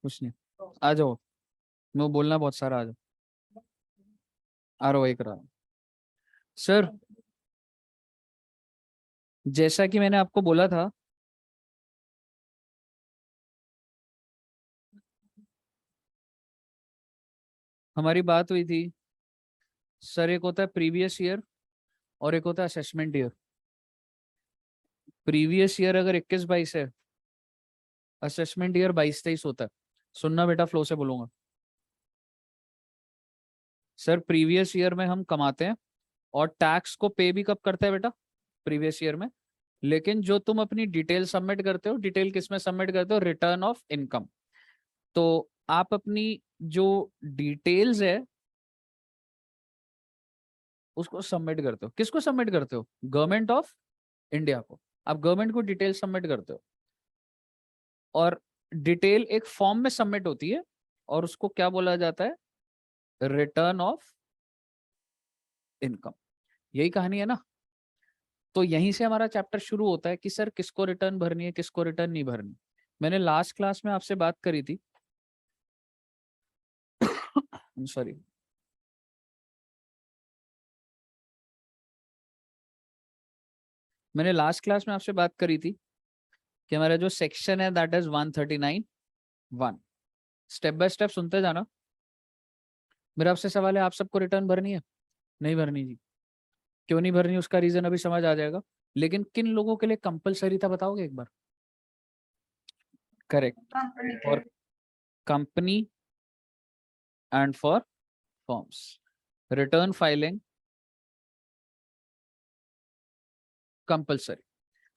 कुछ नहीं, आ जाओ। मैं बोलना बहुत सारा, आ जाओ। आ रहा हूँ, वही करा रहा हूँ। सर, जैसा कि मैंने आपको बोला था, हमारी बात हुई थी। सर, एक होता है प्रीवियस ईयर और एक होता है असेसमेंट ईयर। प्रीवियस ईयर अगर 21-22 है, असेसमेंट ईयर 22-23 होता है। सुनना बेटा, फ्लो से बोलूंगा। सर, प्रीवियस ईयर में हम कमाते हैं और टैक्स को पे भी कब करते हैं बेटा? प्रीवियस ईयर में। लेकिन जो तुम अपनी डिटेल सबमिट करते हो, डिटेल किस में सबमिट करते हो? Return of income. तो आप अपनी जो डिटेल्स है उसको सबमिट करते हो। किसको सबमिट करते हो? गवर्नमेंट ऑफ इंडिया को। आप गवर्नमेंट को डिटेल सबमिट करते हो और डिटेल एक फॉर्म में सबमिट होती है और उसको क्या बोला जाता है? Return of income. यही कहानी है ना। तो यहीं से हमारा चैप्टर शुरू होता है कि सर किसको रिटर्न भरनी है, किसको रिटर्न नहीं भरनी। मैंने लास्ट क्लास में आपसे बात करी थी। सॉरी। मैंने लास्ट क्लास में आपसे बात करी थी कि हमारा जो सेक्शन है that is 139(1). Step by step सुनते जाना। मेरा आपसे सवाल है, आप सबको रिटर्न भरनी है? नहीं भरनी जी। क्यों नहीं भरनी, उसका रीजन अभी समझ आ जाएगा। लेकिन किन लोगों के लिए कंपलसरी था बताओगे एक बार? Correct. For company and for forms. Return filing compulsory.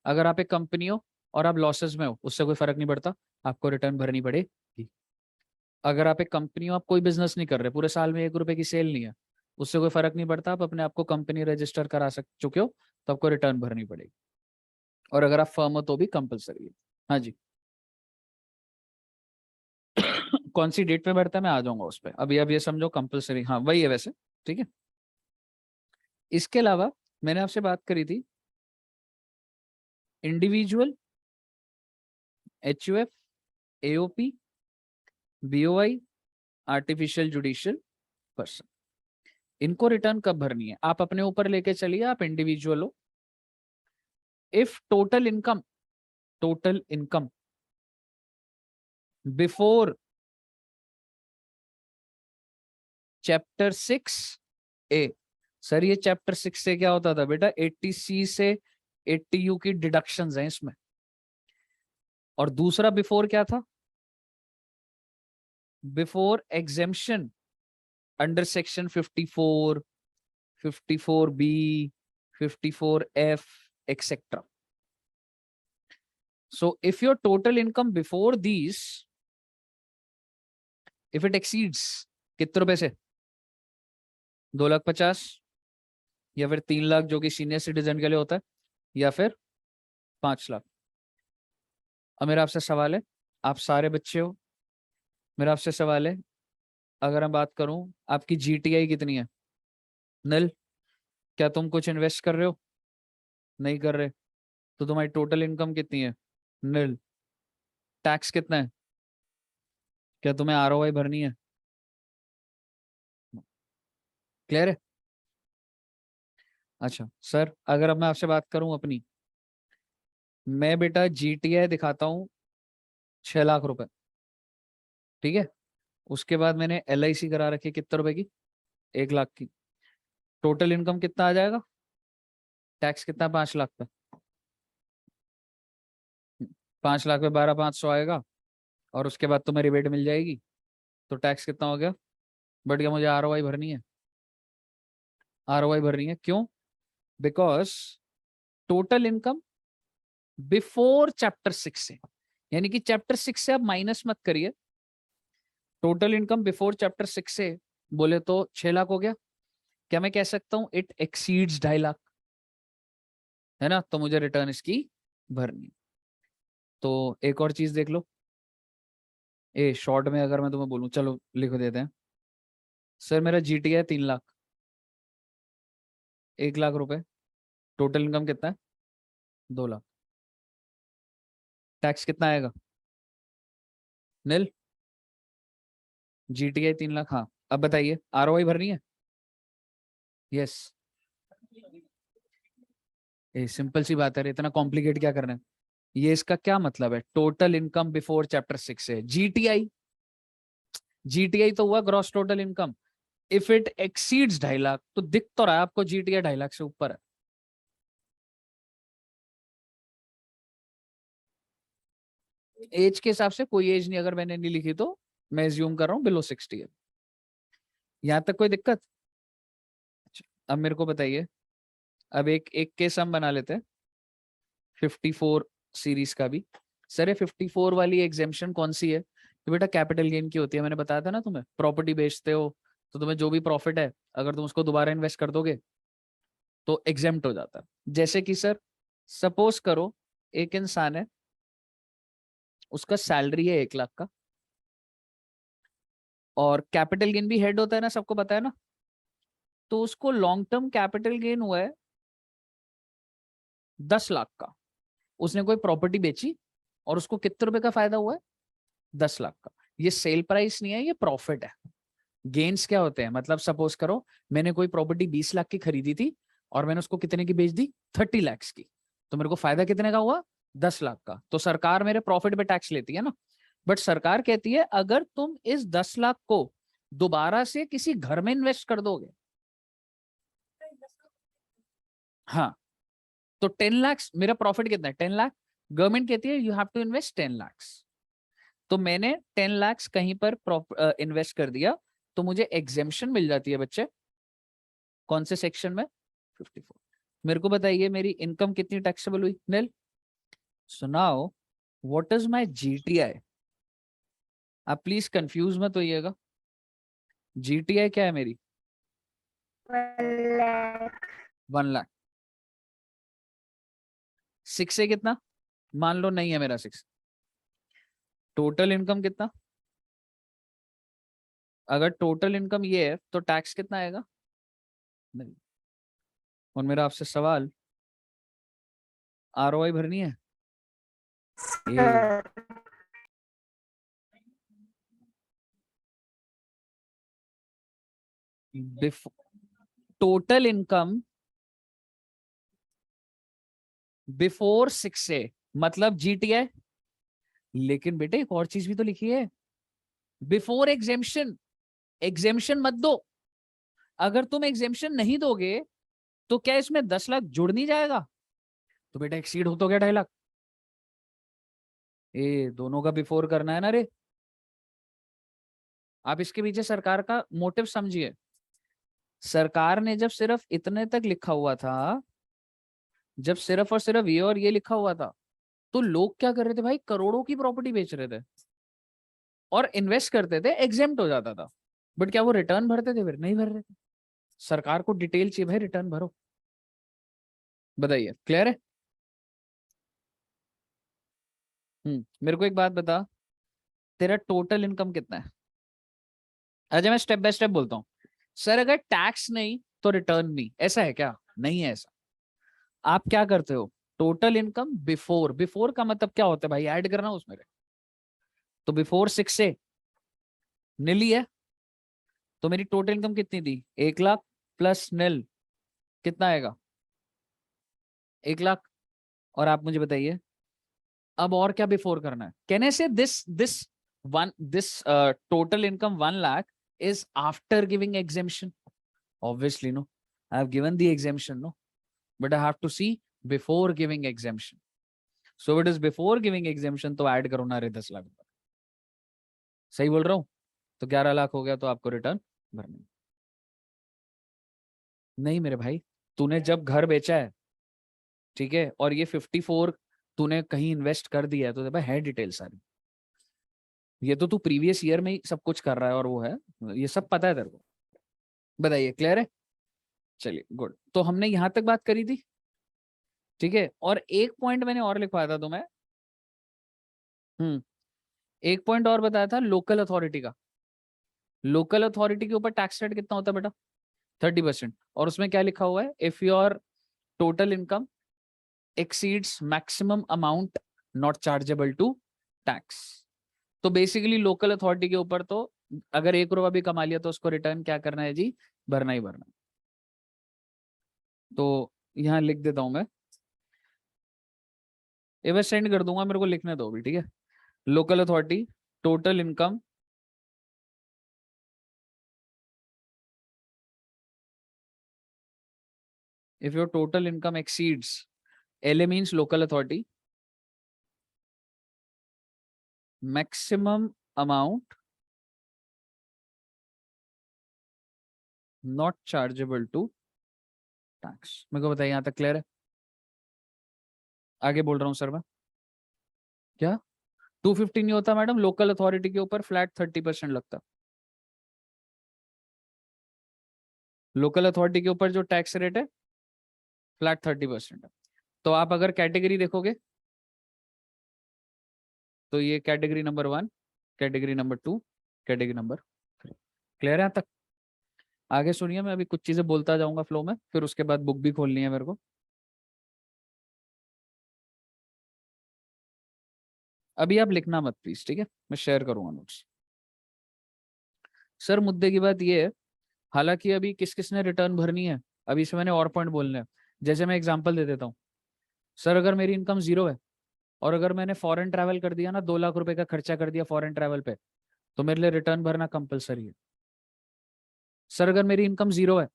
अगर आप एक कंपनी हो और आप लॉसेस में हो, उससे कोई फर्क नहीं पड़ता, आपको रिटर्न भरनी पड़ेगी। अगर आप एक कंपनी हो, आप कोई बिजनेस नहीं कर रहे, पूरे साल में 1 रुपए की सेल नहीं है, उससे कोई फर्क नहीं पड़ता, आप अपने आप को कंपनी रजिस्टर करा चुके हो, तो आपको रिटर्न भरनी पड़ेगी। और अगर आप फर्म हो तो भी कंपलसरी है। हाँ जी। कौन सी डेट पे बढ़ता है मैं आ जाऊंगा उस पर। अभी अब ये समझो कंपलसरी, हाँ वही है वैसे। ठीक है। इसके अलावा मैंने आपसे बात करी थी individual, HUF, AOP, BOI, artificial judicial person. इनको रिटर्न कब भरनी है? आप अपने ऊपर लेके चलिए, आप इंडिविजुअल हो। If total income before chapter 6A। Sir, ये चैप्टर 6 से क्या होता था बेटा? 80C से 80U की डिडक्शंस हैं इसमें। और दूसरा बिफोर क्या था? Before exemption under section 54, 54B, 54F, etc. So if your total income before these, if it exceeds कितने रुपए से? 2,50,000 या फिर 3 लाख जो कि सीनियर सिटीजन के लिए होता है, या फिर 5 लाख। अब मेरा आपसे सवाल है, आप सारे बच्चे हो, मेरा आपसे सवाल है, अगर मैं बात करूं, आपकी GTI कितनी है? नल। क्या तुम कुछ इन्वेस्ट कर रहे हो? नहीं कर रहे। तो तुम्हारी टोटल इनकम कितनी है? नल। टैक्स कितना है? क्या तुम्हें ROI भरनी है? क्लियर है? अच्छा सर, अगर अब मैं आपसे बात करूं अपनी, मैं बेटा GTI दिखाता हूँ 6 लाख रुपए। ठीक है। उसके बाद मैंने LIC करा रखी है कितने रुपए की? 1 लाख की। टोटल इनकम कितना आ जाएगा? टैक्स कितना? 5 लाख पे। 5 लाख पे 12,500 आएगा। और उसके बाद तुम्हें रिबेट मिल जाएगी। तो टैक्स कितना हो गया? बढ़ गया। मुझे ROI भरनी है। ROI भरनी है, क्यों? Because total income before chapter 6 से, यानी कि चैप्टर 6 से आप माइनस मत करिए। टोटल इनकम बिफोर चैप्टर 6 से बोले तो 6 लाख हो गया। क्या मैं कह सकता हूं इट एक्सीड्स 2.5 लाख? है ना? तो मुझे रिटर्न इसकी भरनी। तो एक और चीज देख लो। शॉर्ट में अगर मैं तुम्हें बोलूं, चलो लिख देते हैं। सर, मेरा GTI 3 लाख, 1 लाख रुपए। टोटल इनकम कितना है? 2 लाख। टैक्स कितना आएगा? निल। GTI 3 लाख, हाँ। अब बताइए ROI भरनी है? यस। ये सिंपल सी बात है, इतना कॉम्प्लिकेट क्या करना है? ये इसका क्या मतलब है? टोटल इनकम बिफोर चैप्टर 6 है GTI। GTI तो हुआ gross total income. If it exceeds 2.5 lakh, तो दिख तो रहा है आपको GTI 2.5 लाख से ऊपर है। एज के हिसाब से कोई एज नहीं, अगर मैंने नहीं लिखी तो मैं एज्यूम कर रहा हूँ बिलो 60 है। यहां तक कोई दिक्कत? अच्छा, अब मेरे को बताइए, अब एक एक केस हम बना लेते हैं 54 सीरीज का भी। सर ये 54 वाली एग्जेम्पशन कौन सी है? तो बेटा कैपिटल गेन की होती है, मैंने बताया था ना तुम्हें। प्रॉपर्टी बेचते हो तो तुम्हें जो भी प्रॉफिट है, अगर तुम उसको दोबारा इन्वेस्ट कर दोगे तो एग्जेम्प्ट हो जाता है। जैसे कि सर सपोज करो एक इंसान है, उसका सैलरी है 1 लाख का, और कैपिटल गेन भी हेड होता है ना, सबको पता है ना। तो उसको लॉन्ग टर्म कैपिटल गेन हुआ है 10 लाख का। उसने कोई प्रॉपर्टी बेची और उसको कितने रुपए का फायदा हुआ है? 10 लाख का। ये सेल प्राइस नहीं है, ये प्रॉफिट है। गेन्स क्या होते हैं? मतलब सपोज करो मैंने कोई प्रॉपर्टी 20 लाख की खरीदी थी और मैंने उसको कितने की बेच दी? 30 लाख की। तो मेरे को फायदा कितने का हुआ? 10 लाख का। तो सरकार मेरे प्रॉफिट पे टैक्स लेती है ना। बट सरकार कहती है अगर तुम इस 10 लाख को दोबारा से किसी घर में इन्वेस्ट कर दोगे, हाँ, तो 10 लाख मेरा प्रॉफिट कितना है? 10 लाख। गवर्नमेंट कहती है you have to invest 10 lakh. तो मैंने 10 लाख कहीं पर इन्वेस्ट कर दिया, तो मुझे एग्जेम्पशन मिल जाती है बच्चे। कौन से सेक्शन में? 54। मेरे को बताइए मेरी इनकम कितनी टैक्सेबल हुई? Nil. So now what is my GTI? आप प्लीज कंफ्यूज मत होइएगा। GTI क्या है मेरी? 1 लाख। 1 लाख। 6 है कितना? मान लो नहीं है मेरा 6। टोटल इनकम कितना? अगर टोटल इनकम ये है तो टैक्स कितना आएगा? नहीं। और मेरा आपसे सवाल, ROI भरनी है? ए टोटल इनकम बिफोर 6 है, मतलब GTI। लेकिन बेटे एक और चीज भी तो लिखी है, बिफोर एग्जेम्पशन। एग्जेम्पशन मत दो। अगर तुम एग्जेम्पशन नहीं दोगे तो क्या इसमें 10 लाख जुड़ नहीं जाएगा? तो बेटा एक्सीड हो तो गया 2.5 लाख। ए दोनों का बिफोर करना है ना रे। आप इसके पीछे सरकार का मोटिव समझिए। सरकार ने जब सिर्फ इतने तक लिखा हुआ था, जब सिर्फ और सिर्फ ये और ये लिखा हुआ था, तो लोग क्या कर रहे थे भाई? करोड़ों की प्रॉपर्टी बेच रहे थे और इन्वेस्ट करते थे, एग्जेम्प्ट हो जाता था। बट क्या वो रिटर्न भरते थे? फिर नहीं भर रहे थे। सरकार को डिटेल चाहिए भाई, रिटर्न भरो। बताइए क्लियर है? मेरे को एक बात बता, तेरा टोटल इनकम कितना है? अच्छा मैं स्टेप बाय स्टेप बोलता हूँ। सर अगर टैक्स नहीं तो रिटर्न नहीं, ऐसा है क्या? नहीं है ऐसा। आप क्या करते हो? टोटल इनकम बिफोर, बिफोर का मतलब क्या होता है भाई? ऐड करना उसमें। तो बिफोर 6 से नील है, तो मेरी टोटल इनकम कितनी थी? 1 लाख प्लस नील, कितना आएगा? 1 लाख। और आप मुझे बताइए अब और क्या बिफोर करना है? कहने से this total income 1 lakh is after giving exemption. Obviously, no. I have given the exemption, no. But I have to see before giving exemption. So it is before giving exemption, तो ऐड करो ना रे 10 लाख रुपए। सही बोल रहा हूँ? तो 11 लाख हो गया, तो आपको रिटर्न भरना नहीं मेरे भाई। तूने जब घर बेचा है, ठीक है, और ये 54 तूने कहीं इन्वेस्ट कर दिया है, तो भाई है डिटेल सारी। ये तो तू प्रीवियस ईयर में ही सब कुछ कर रहा है और वो है, ये सब पता है तेरे को। बताइए क्लियर है? चलिए गुड। तो हमने यहां तक बात करी थी, ठीक है। और एक पॉइंट मैंने और लिखवाया था तुम्हें। हम्म एक पॉइंट और बताया था लोकल अथॉरिटी का। लोकल अथॉरिटी के ऊपर टैक्स रेट कितना होता है बेटा? 30%। और उसमें क्या लिखा हुआ है? If your total income exceeds maximum amount not chargeable to tax. तो बेसिकली लोकल अथॉरिटी के ऊपर तो अगर 1 रुपया भी कमा लिया तो उसको रिटर्न क्या करना है जी, भरना ही भरना। तो यहाँ लिख देता हूं मैं, ये मैं सेंड कर दूंगा, मेरे को लिखने दो अभी, ठीक है। Local authority total income if your total income exceeds, LA means local authority, maximum amount not chargeable to tax। मेरे को बताइए, यहाँ तक क्लियर है? आगे बोल रहा हूँ सर मैं, क्या 250 नहीं होता मैडम, लोकल अथॉरिटी के ऊपर फ्लैट 30% लगता। लोकल अथॉरिटी के ऊपर जो टैक्स रेट है फ्लैट 30% है। तो आप अगर कैटेगरी देखोगे तो ये category number 1, category number 2, category number 3। Clear है यहाँ तक? आगे सुनिए, मैं अभी कुछ चीजें बोलता जाऊंगा फ्लो में, फिर उसके बाद बुक भी खोलनी है मेरे को। अभी आप लिखना मत प्लीज, ठीक है, मैं शेयर करूंगा नोट्स। सर मुद्दे की बात ये है, हालांकि अभी किस किस ने रिटर्न भरनी है, अभी इसमें मैंने और पॉइंट बोलने हैं। जैसे मैं एग्जांपल दे देता हूँ, सर अगर मेरी इनकम 0 है और अगर मैंने फॉरेन ट्रैवल कर दिया ना, 2 लाख रुपए का खर्चा कर दिया फॉरेन ट्रैवल पे, तो मेरे लिए रिटर्न भरना कंपलसरी है। सर अगर मेरी इनकम 0 है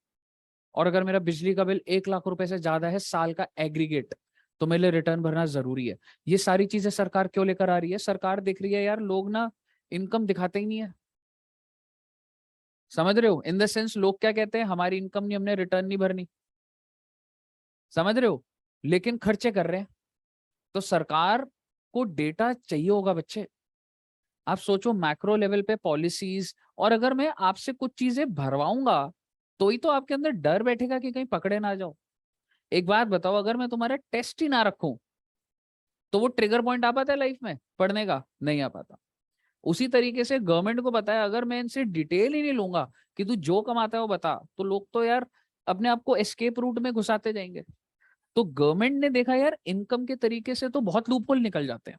और अगर मेरा बिजली का बिल 1 लाख रुपए से ज्यादा है साल का एग्रीगेट, तो मेरे लिए रिटर्न भरना जरूरी है। ये सारी चीजें सरकार क्यों लेकर आ रही है? सरकार देख रही है यार लोग ना इनकम दिखाते ही नहीं है। समझ रहे हो? इन द सेंस लोग क्या कहते हैं, हमारी इनकम नहीं, हमने रिटर्न नहीं भरनी। समझ रहे हो? लेकिन खर्चे कर रहे हैं। तो सरकार को डेटा चाहिए होगा बच्चे। आप सोचो मैक्रो लेवल पे पॉलिसीज, और अगर मैं आपसे कुछ चीजें भरवाऊंगा तो ही तो आपके अंदर डर बैठेगा कि कहीं पकड़े ना जाओ। एक बात बताओ, अगर मैं तुम्हारा टेस्ट ही ना रखूं तो वो ट्रिगर पॉइंट आ पाता है लाइफ में पढ़ने का? नहीं आ पाता। उसी तरीके से गवर्नमेंट को पता है, अगर मैं इनसे डिटेल ही नहीं लूंगा कि तू जो कमाता है वो बता, तो लोग तो यार अपने आप को एस्केप रूट में घुसाते जाएंगे। तो गवर्नमेंट ने देखा यार इनकम के तरीके से तो बहुत लूपहोल निकल जाते हैं।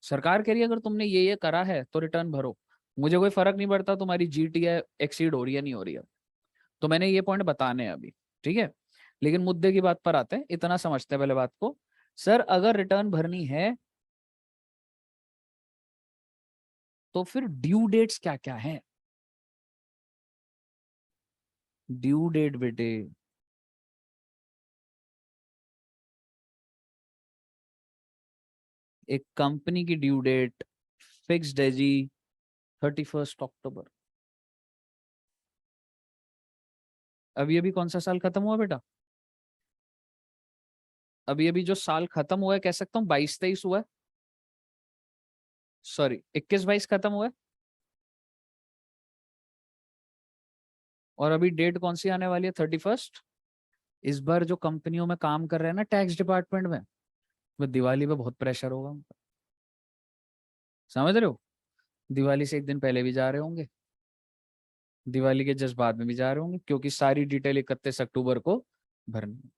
सरकार कह रही है अगर तुमने ये करा है तो रिटर्न भरो, मुझे कोई फर्क नहीं पड़ता तुम्हारी जीटीए एक्सीड हो रही है नहीं हो रही है। तो मैंने ये पॉइंट बताने हैं अभी, ठीक है। लेकिन मुद्दे की बात पर आते हैं, इतना समझते हैं पहले बात को। सर अगर रिटर्न भरनी है तो फिर ड्यू डेट्स क्या क्या है? ड्यू डेट बेटे, एक कंपनी की ड्यू डेट फिक्स्ड है जी, 31 अक्टूबर। अभी अभी कौन सा साल खत्म हुआ बेटा? अभी अभी जो साल खत्म हुआ है, कह सकता हूँ 22-23 हुआ है, सॉरी 21-22 खत्म हुआ है। और अभी डेट कौन सी आने वाली है? 31। इस बार जो कंपनियों में काम कर रहे हैं ना टैक्स डिपार्टमेंट में, वो दिवाली पे बहुत प्रेशर होगा उनका। समझ रहे हो? दिवाली से एक दिन पहले भी जा रहे होंगे, दिवाली के जस्ट बाद में भी जा रहे होंगे, क्योंकि सारी डिटेल 31 अक्टूबर को भरनी है।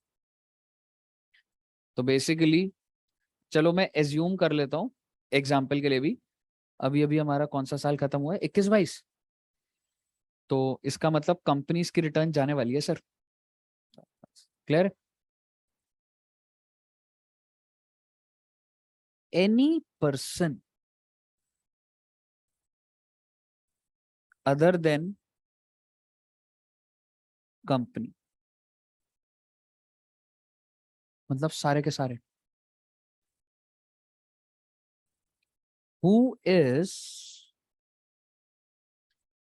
तो बेसिकली चलो मैं एज्यूम कर लेता हूँ एग्जाम्पल के लिए भी, अभी अभी हमारा कौन सा साल खत्म हुआ है? 21-22। तो इसका मतलब कंपनीज की रिटर्न जाने वाली है sir. Clear? Any person other than company, मतलब सारे के सारे, who is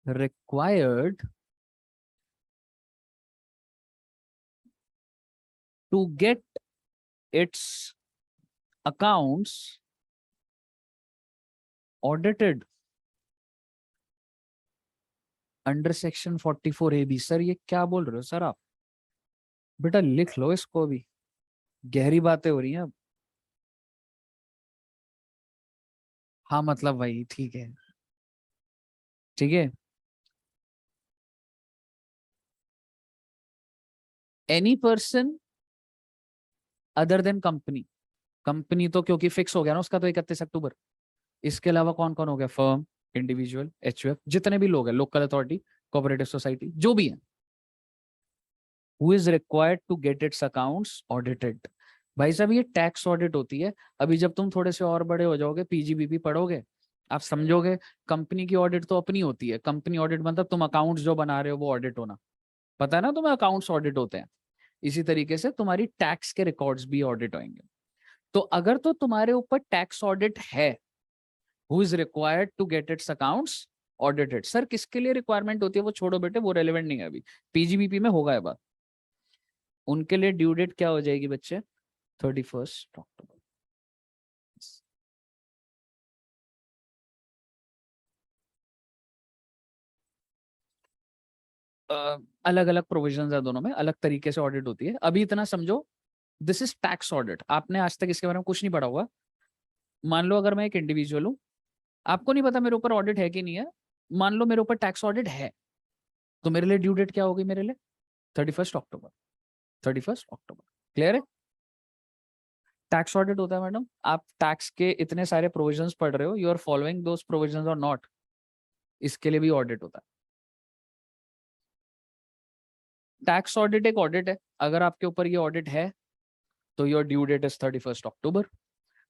required to get its accounts audited under section 44 AB। Sir ये क्या बोल रहे हो सर आप? बेटा लिख लो इसको, भी गहरी बातें हो रही हैं अब। हाँ मतलब वही, ठीक है, ठीक है। Any person other than company, company तो क्योंकि फिक्स हो गया ना उसका, तो 31 अक्टूबर। इसके अलावा कौन कौन हो गया? फर्म, इंडिविजुअल, एचयूएफ, जितने भी लोग हैं, लोकल अथॉरिटी, कोऑपरेटिव सोसाइटी, जो भी है, who is required to get its accounts audited. भाई साहब ये टैक्स ऑडिट होती है। अभी जब तुम थोड़े से और बड़े हो जाओगे, पीजीबीपी पढ़ोगे, आप समझोगे कंपनी की ऑडिट तो अपनी होती है। कंपनी ऑडिट मतलब तुम अकाउंट्स जो बना रहे हो वो ऑडिट होना, पता है ना तुम्हें, अकाउंट्स ऑडिट होते हैं। इसी तरीके से तुम्हारी टैक्स के रिकॉर्ड्स भी ऑडिट होंगे। तो अगर तो तुम्हारे ऊपर टैक्स ऑडिट है, who is required to get its accounts audited. Sir किसके लिए रिक्वायरमेंट होती है वो छोड़ो बेटे, वो रेलेवेंट नहीं है अभी, पीजीबीपी में होगा ये बात। उनके लिए ड्यू डेट क्या हो जाएगी बच्चे, 31 अक्टूबर। अलग अलग प्रोविजन है दोनों में, अलग तरीके से ऑडिट होती है। अभी इतना समझो, दिस इज टैक्स ऑडिट। आपने आज तक इसके बारे में कुछ नहीं पढ़ा हुआ। मान लो अगर मैं एक इंडिविजुअल हूं, आपको नहीं पता मेरे ऊपर ऑडिट है कि नहीं है, मान लो मेरे ऊपर टैक्स ऑडिट है, तो मेरे लिए ड्यू डेट क्या होगी, मेरे लिए 31 अक्टूबर। 31 अक्टूबर, क्लियर है। टैक्स ऑडिट होता है मैडम, आप टैक्स के इतने सारे प्रोविजंस पढ़ रहे हो, you are following those provisions और नॉट, इसके लिए भी ऑडिट होता है। टैक्स ऑडिट एक ऑडिट है, अगर आपके ऊपर ये ऑडिट है तो योर ड्यू डेट इज 31 अक्टूबर,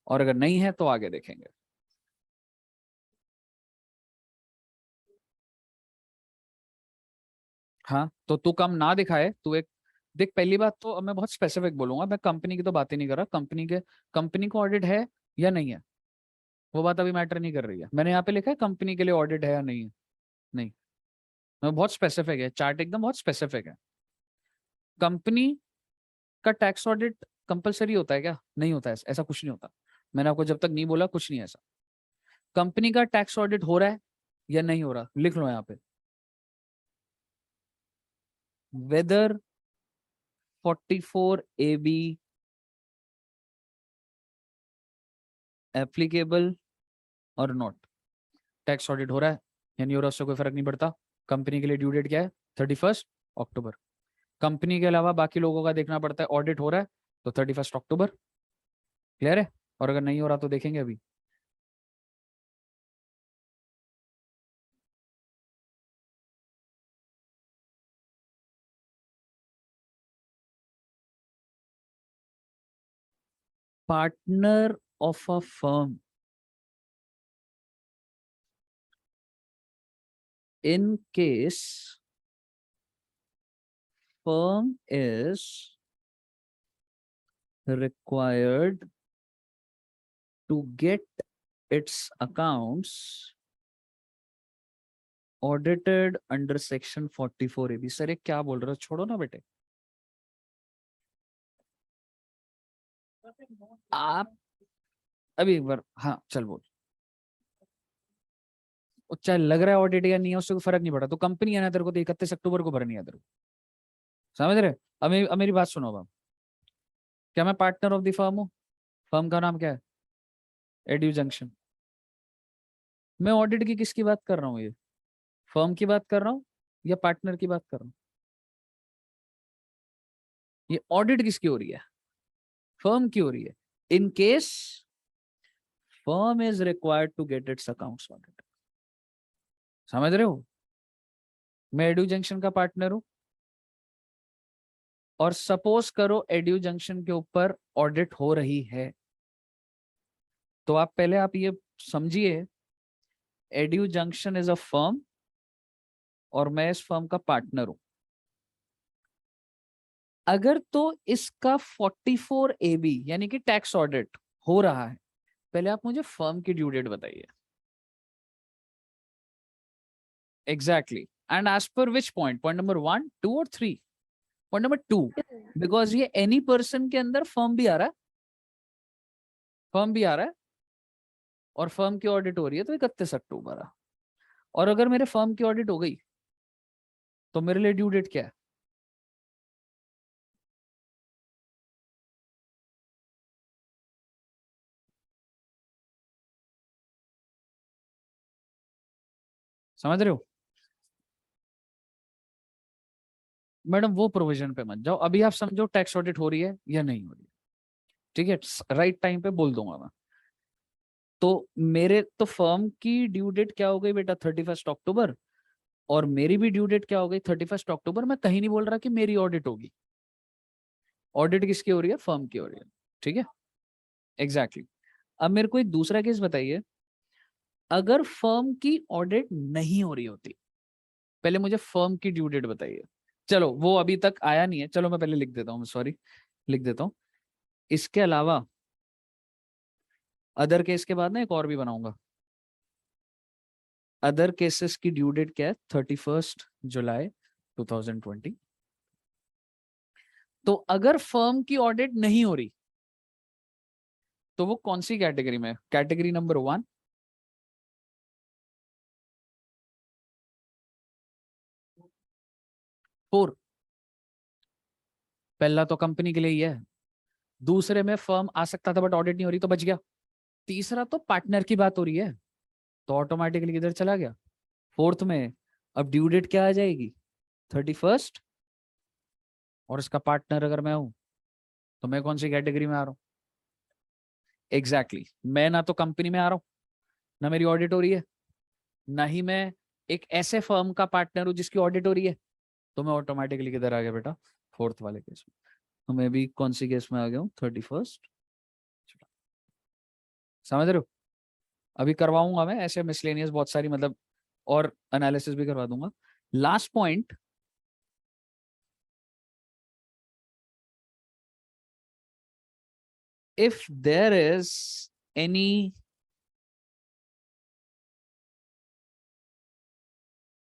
और अगर नहीं है तो आगे देखेंगे। हाँ तो तू कम ना दिखाए, तू एक देख। पहली बात तो अब मैं बहुत स्पेसिफिक बोलूंगा, मैं कंपनी की तो बात ही नहीं कर रहा। कंपनी को ऑडिट है या नहीं है, वो बात अभी मैटर नहीं कर रही है। मैंने यहाँ पे लिखा है कंपनी के लिए ऑडिट है या नहीं है, नहीं। मैं बहुत स्पेसिफिक है, चार्ट एकदम बहुत स्पेसिफिक है। कंपनी का टैक्स ऑडिट कंपलसरी होता है क्या, नहीं होता है, ऐसा कुछ नहीं होता। मैंने आपको जब तक नहीं बोला कुछ नहीं है ऐसा। कंपनी का टैक्स ऑडिट हो रहा है या नहीं हो रहा, लिख लो यहाँ पे, वेदर 44 AB एप्लीकेबल और नॉट। टैक्स ऑडिट हो रहा है या नहीं हो रहा, उससे कोई फर्क नहीं पड़ता। कंपनी के लिए ड्यू डेट क्या है, 31 अक्टूबर। कंपनी के अलावा बाकी लोगों का देखना पड़ता है, ऑडिट हो रहा है तो 31 अक्टूबर, क्लियर है। और अगर नहीं हो रहा तो देखेंगे अभी। Partner of a firm, in case firm is required to get its accounts audited under section 44 AB। Sir ये क्या बोल रहे हो, छोड़ो ना बेटे। आप अभी एक बार, हाँ चल बोल। चाहे लग रहा है ऑडिट या नहीं है उससे कोई फर्क नहीं पड़ा, तो कंपनी है ना तेरे को, तो 31 अक्टूबर को भरनी है तेरे को, समझ रहे। अब मेरी बात सुनो। अब क्या मैं पार्टनर ऑफ द फर्म हूँ, फर्म का नाम क्या है, एड्यू जंक्शन। मैं ऑडिट की किसकी बात कर रहा हूँ, ये फर्म की बात कर रहा हूँ या पार्टनर की बात कर रहा हूँ। ये ऑडिट किसकी हो रही है, फर्म की हो रही है। In case firm is required to get its accounts audit, समझ रहे हो। मैं एड्यू जंक्शन का पार्टनर हूं, और सपोज करो एड्यू जंक्शन के ऊपर ऑडिट हो रही है, तो आप पहले आप ये समझिए, edu junction is a firm और मैं इस फर्म का पार्टनर हूं। अगर तो इसका 44 AB यानी कि टैक्स ऑडिट हो रहा है, पहले आप मुझे फर्म की ड्यू डेट बताइए। एग्जैक्टली, एंड एज पर विच पॉइंट, पॉइंट नंबर 1, 2 और 3। पॉइंट नंबर 2, बिकॉज ये एनी पर्सन के अंदर फर्म भी आ रहा है, फर्म भी आ रहा है, और फर्म की ऑडिट हो रही है तो 31 अक्टूबर है। और अगर मेरे फर्म की ऑडिट हो गई तो मेरे लिए ड्यू डेट क्या है, समझ रहे हो। मैडम वो प्रोविजन पे मत जाओ, अभी आप समझो टैक्स ऑडिट हो रही है या नहीं हो रही है, ठीक है। राइट टाइम पे बोल दूंगा मैं। तो मेरे तो फर्म की ड्यू डेट क्या हो गई बेटा 31 अक्टूबर, और मेरी भी ड्यू डेट क्या हो गई 31 अक्टूबर। मैं कहीं नहीं बोल रहा कि मेरी ऑडिट होगी, ऑडिट किसकी हो रही है, फर्म की हो रही है। ठीक है, एग्जैक्टली अब मेरे को एक दूसरा केस बताइए, अगर फर्म की ऑडिट नहीं हो रही होती, पहले मुझे फर्म की ड्यू डेट बताइए। चलो वो अभी तक आया नहीं है, चलो मैं पहले लिख देता हूँ, सॉरी लिख देता हूँ। इसके अलावा अदर केस के बाद ना एक और भी बनाऊंगा। अदर केसेस की ड्यू डेट क्या है 31 जुलाई 2020। तो अगर फर्म की ऑडिट नहीं हो रही तो वो कौन सी कैटेगरी में, कैटेगरी नंबर 1, 4, पहला तो कंपनी के लिए ही है, दूसरे में फर्म आ सकता था बट ऑडिट नहीं हो रही तो बच गया, तीसरा तो पार्टनर की बात हो रही है तो ऑटोमेटिकली किधर चला गया, फोर्थ में। अब ड्यू डेट क्या आ जाएगी 31, और इसका पार्टनर अगर मैं हूं तो मैं कौन सी कैटेगरी में आ रहा हूँ, एग्जैक्टली मैं ना तो कंपनी में आ रहा हूँ, ना मेरी ऑडिट हो रही है, ना ही मैं एक ऐसे फर्म का पार्टनर हूं जिसकी ऑडिट हो रही है, तो मैं ऑटोमेटिकली किधर आ गया बेटा, फोर्थ वाले केस में। तो मैं भी कौन सी केस में आ गया हूँ 31। समझ रहे हो, अभी करवाऊंगा मैं ऐसे मिसलेनियस बहुत सारी, मतलब और एनालिसिस भी करवा दूंगा। Last point, if there is any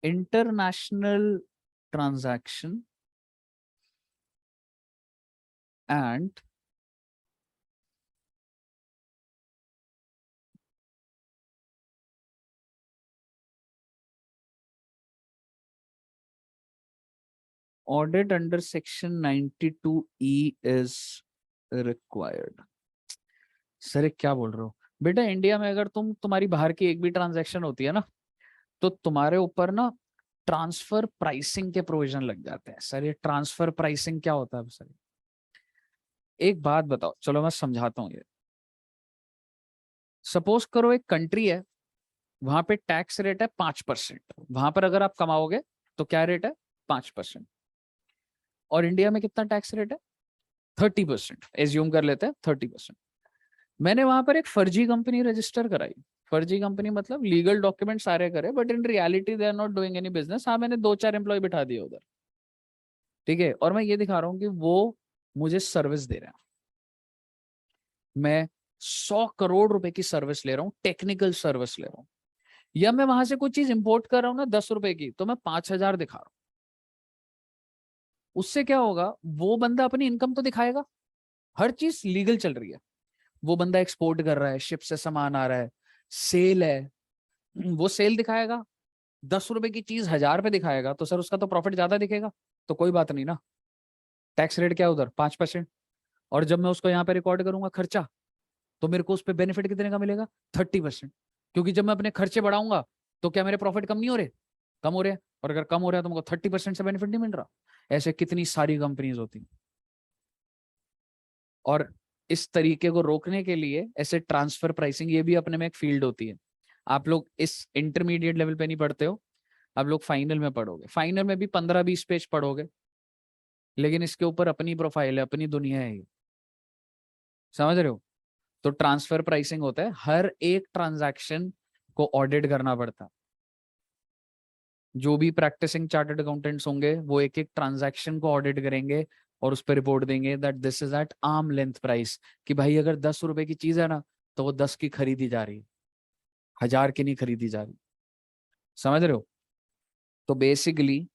international transaction and audit under section 92E is required। Sir ये क्या बोल रहे हो बेटा, इंडिया में अगर तुम्हारी बाहर की एक भी ट्रांजैक्शन होती है ना, तो तुम्हारे ऊपर ना ट्रांसफर प्राइसिंग के प्रोविजन लग जाते हैं। सर ये ट्रांसफर प्राइसिंग क्या होता है सर, एक बात बताओ, चलो मैं समझाता हूँ ये। सपोज करो एक कंट्री है, वहां पे टैक्स रेट है 5%, वहां पर अगर आप कमाओगे तो क्या रेट है 5%, और इंडिया में कितना टैक्स रेट है 30%, एज्यूम कर लेते हैं 30%। मैंने वहां पर एक फर्जी कंपनी रजिस्टर कराई, फर्जी कंपनी मतलब लीगल डॉक्यूमेंट सारे करे but in reality they are not doing any business. हाँ मैंने 2-4 एम्प्लॉय बिठा दिए उधर, ठीक है, और मैं ये दिखा रहा हूँ कि वो मुझे सर्विस दे रहे हैं, मैं 100 करोड़ रुपए की सर्विस ले रहा हूँ, टेक्निकल सर्विस ले रहा हूँ, या मैं वहां से कोई चीज इंपोर्ट कर रहा हूँ ना 10 रुपए की, तो मैं 5,000 दिखा रहा हूँ। उससे क्या होगा, वो बंदा अपनी इनकम तो दिखाएगा, हर चीज लीगल चल रही है, वो बंदा एक्सपोर्ट कर रहा है, शिप से सामान आ रहा है, सेल है, वो सेल दिखाएगा। 10 रुपए की चीज 1,000 पे दिखाएगा तो सर उसका तो प्रॉफिट ज्यादा दिखेगा, तो कोई बात नहीं ना। टैक्स रेट क्या है उधर 5%, और जब मैं उसको यहाँ पे रिकॉर्ड करूंगा खर्चा, तो मेरे को उस पर बेनिफिट कितने का मिलेगा 30%, क्योंकि जब मैं अपने खर्चे बढ़ाऊंगा तो क्या मेरे प्रॉफिट कम नहीं हो रहे, कम हो रहे हैं, और अगर कम हो रहा है तो मुझको 30% से बेनिफिट नहीं मिल रहा। ऐसे कितनी सारी कंपनीज होती, और इस तरीके को रोकने के लिए ऐसे ट्रांसफर प्राइसिंग, ये भी अपने में एक फील्ड होती है। आप लोग इस इंटरमीडिएट लेवल पे नहीं पढ़ते हो, आप लोग फाइनल में पढ़ोगे, फाइनल में भी 15-20 पेज पढ़ोगे, लेकिन इसके ऊपर अपनी प्रोफाइल है, अपनी दुनिया है ये। समझ रहे हो, तो ट्रांसफर प्राइसिंग होता है, हर एक ट्रांजैक्शन को ऑडिट करना पड़ता है। जो भी प्रैक्टिसिंग चार्टर्ड अकाउंटेंट्स होंगे वो एक एक ट्रांजैक्शन को ऑडिट करेंगे और उस पर रिपोर्ट देंगे that this is at arm length price, कि भाई अगर 10 रुपए की चीज है ना तो वो 10 की खरीदी जा रही है, 1,000 की नहीं खरीदी जा रही। समझ रहे हो, तो बेसिकली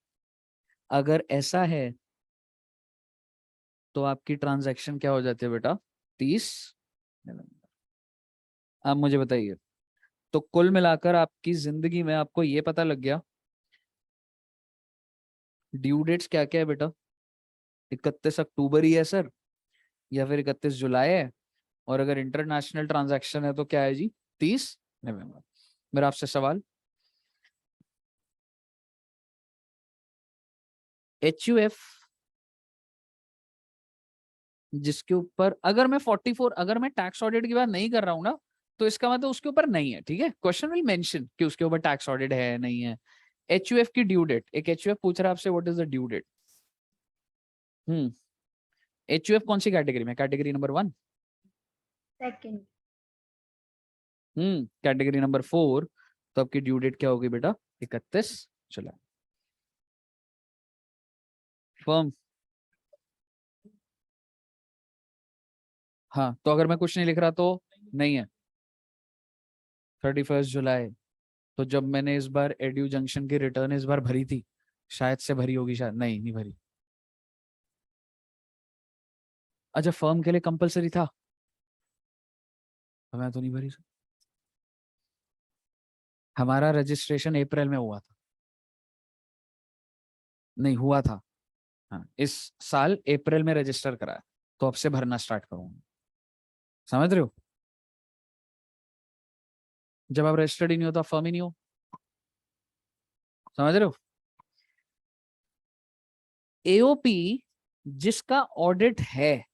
अगर ऐसा है तो आपकी ट्रांजैक्शन क्या हो जाती है बेटा 30 नवंबर। आप मुझे बताइए, तो कुल मिलाकर आपकी जिंदगी में आपको ये पता लग गया ड्यू डेट्स क्या क्या है बेटा, 31 अक्टूबर ही है सर, या फिर 31 जुलाई है, और अगर इंटरनेशनल ट्रांजैक्शन है तो क्या है जी 30 नवंबर। मेरा आपसे सवाल, HUF जिसके ऊपर अगर मैं 44, अगर मैं टैक्स ऑडिट की बात नहीं कर रहा हूं ना, तो इसका मतलब उसके ऊपर नहीं है, ठीक है। क्वेश्चन विल मेंशन कि उसके ऊपर टैक्स ऑडिट है नहीं है। एचयूएफ की ड्यू डेट, एक एचयूएफ पूछ रहा है आपसे what is the due date. HUF कौन सी कैटेगरी में, category number 1, second, category number 4। तो आपकी ड्यू डेट क्या होगी बेटा, 31 जुलाई। फर्म, हाँ तो अगर मैं कुछ नहीं लिख रहा तो नहीं है, 31 जुलाई। तो जब मैंने इस बार एड्यू जंक्शन की रिटर्न इस बार भरी थी, शायद से भरी होगी, शायद नहीं, नहीं भरी। अच्छा फर्म के लिए कंपलसरी था, तो मैं तो नहीं भरी। हमारा रजिस्ट्रेशन अप्रैल में हुआ था, नहीं हुआ था, हाँ इस साल अप्रैल में रजिस्टर करा है, तो अब से भरना स्टार्ट करूंगा। समझ रहे हो, जब आप रजिस्टर्ड ही नहीं हो तो आप फर्म ही नहीं हो। समझ रहे हो। एओपी जिसका ऑडिट है,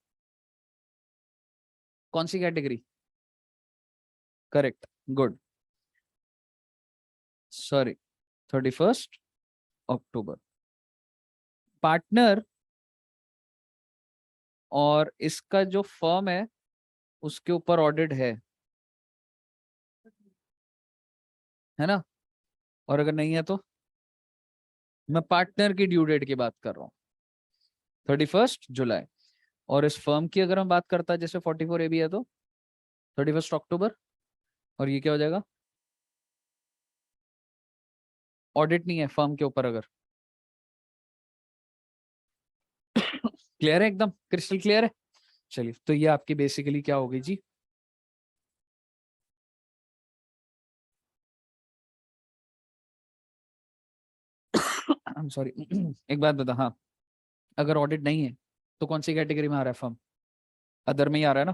कौन सी कैटेगरी, करेक्ट, गुड, सॉरी 31 अक्टूबर। पार्टनर और इसका जो फर्म है उसके ऊपर ऑडिट है ना। और अगर नहीं है तो, मैं पार्टनर की ड्यू डेट की बात कर रहा हूँ, 31 जुलाई। और इस फर्म की अगर हम बात करता है जैसे 44 AB है तो 31 अक्टूबर। और ये क्या हो जाएगा, ऑडिट नहीं है फर्म के ऊपर अगर। क्लियर है, एकदम क्रिस्टल क्लियर है। चलिए तो ये आपकी बेसिकली क्या होगी जी, सॉरी एक बात बता, हाँ अगर ऑडिट नहीं है तो कौन सी कैटेगरी में आ रहा है फर्म, अदर में ही आ रहा है ना।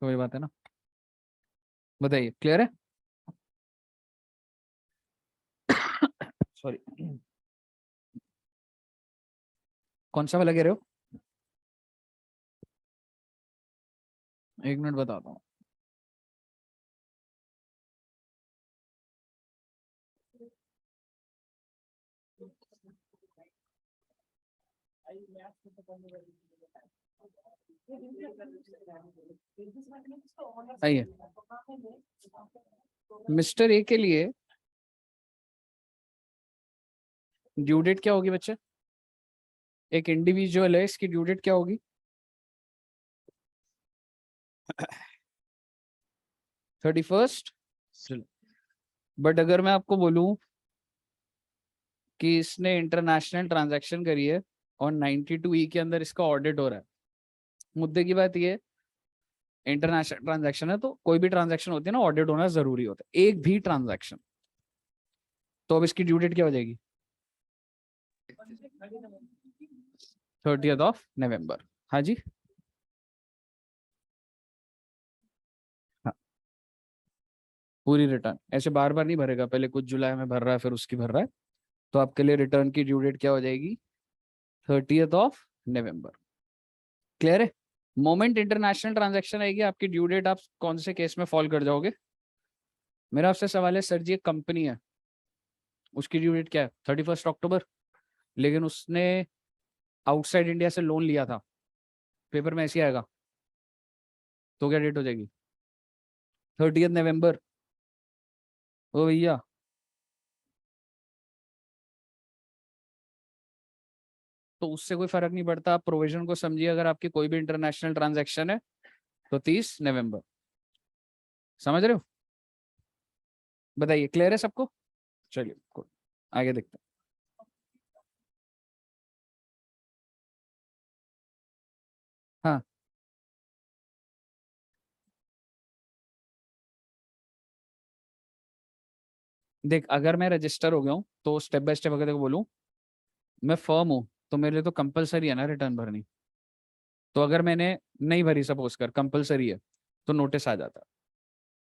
तो ये बात है ना, बताइए क्लियर है। सॉरी, कौन सा वाला कह रहे हो, एक मिनट बताता हूँ। आइए, मिस्टर ए के लिए ड्यू डेट क्या होगी बच्चे, एक इंडिविजुअल है इसकी ड्यू डेट क्या होगी, 31। बट अगर मैं आपको बोलूं कि इसने इंटरनेशनल ट्रांजैक्शन करी है और 92E के अंदर इसका ऑडिट हो रहा है, मुद्दे की बात ये है इंटरनेशनल ट्रांजैक्शन है तो कोई भी ट्रांजैक्शन होती है ना ऑडिट होना जरूरी होता है, एक भी ट्रांजैक्शन। तो अब इसकी ड्यू डेट क्या हो जाएगी, 30 नवंबर। हाँ जी, हाँ पूरी रिटर्न ऐसे बार बार नहीं भरेगा, पहले कुछ जुलाई में भर रहा है फिर उसकी भर रहा है। तो आपके लिए रिटर्न की ड्यू डेट क्या हो जाएगी, 30 नवंबर। क्लियर है। मोमेंट इंटरनेशनल ट्रांजैक्शन आएगी आपकी ड्यू डेट, आप कौन से केस में फॉल कर जाओगे। मेरा आपसे सवाल है सर जी, एक कंपनी है उसकी ड्यू डेट क्या है, 31 अक्टूबर, लेकिन उसने आउटसाइड इंडिया से लोन लिया था, पेपर में ऐसे ही आएगा, तो क्या डेट हो जाएगी, 30 नवंबर। ओ भैया, तो उससे कोई फर्क नहीं पड़ता, आप प्रोविजन को समझिए, अगर आपकी कोई भी इंटरनेशनल ट्रांजैक्शन है तो 30 नवंबर। समझ रहे हो, बताइए क्लियर है सबको। चलिए cool. आगे देखते हैं। हाँ देख, अगर मैं रजिस्टर हो गया हूँ तो स्टेप बाय स्टेप अगर बोलूँ, मैं फर्म हूँ तो मेरे लिए तो कंपलसरी है ना रिटर्न भरनी। तो अगर मैंने नहीं भरी सपोज कर, कंपलसरी है, तो नोटिस आ जाता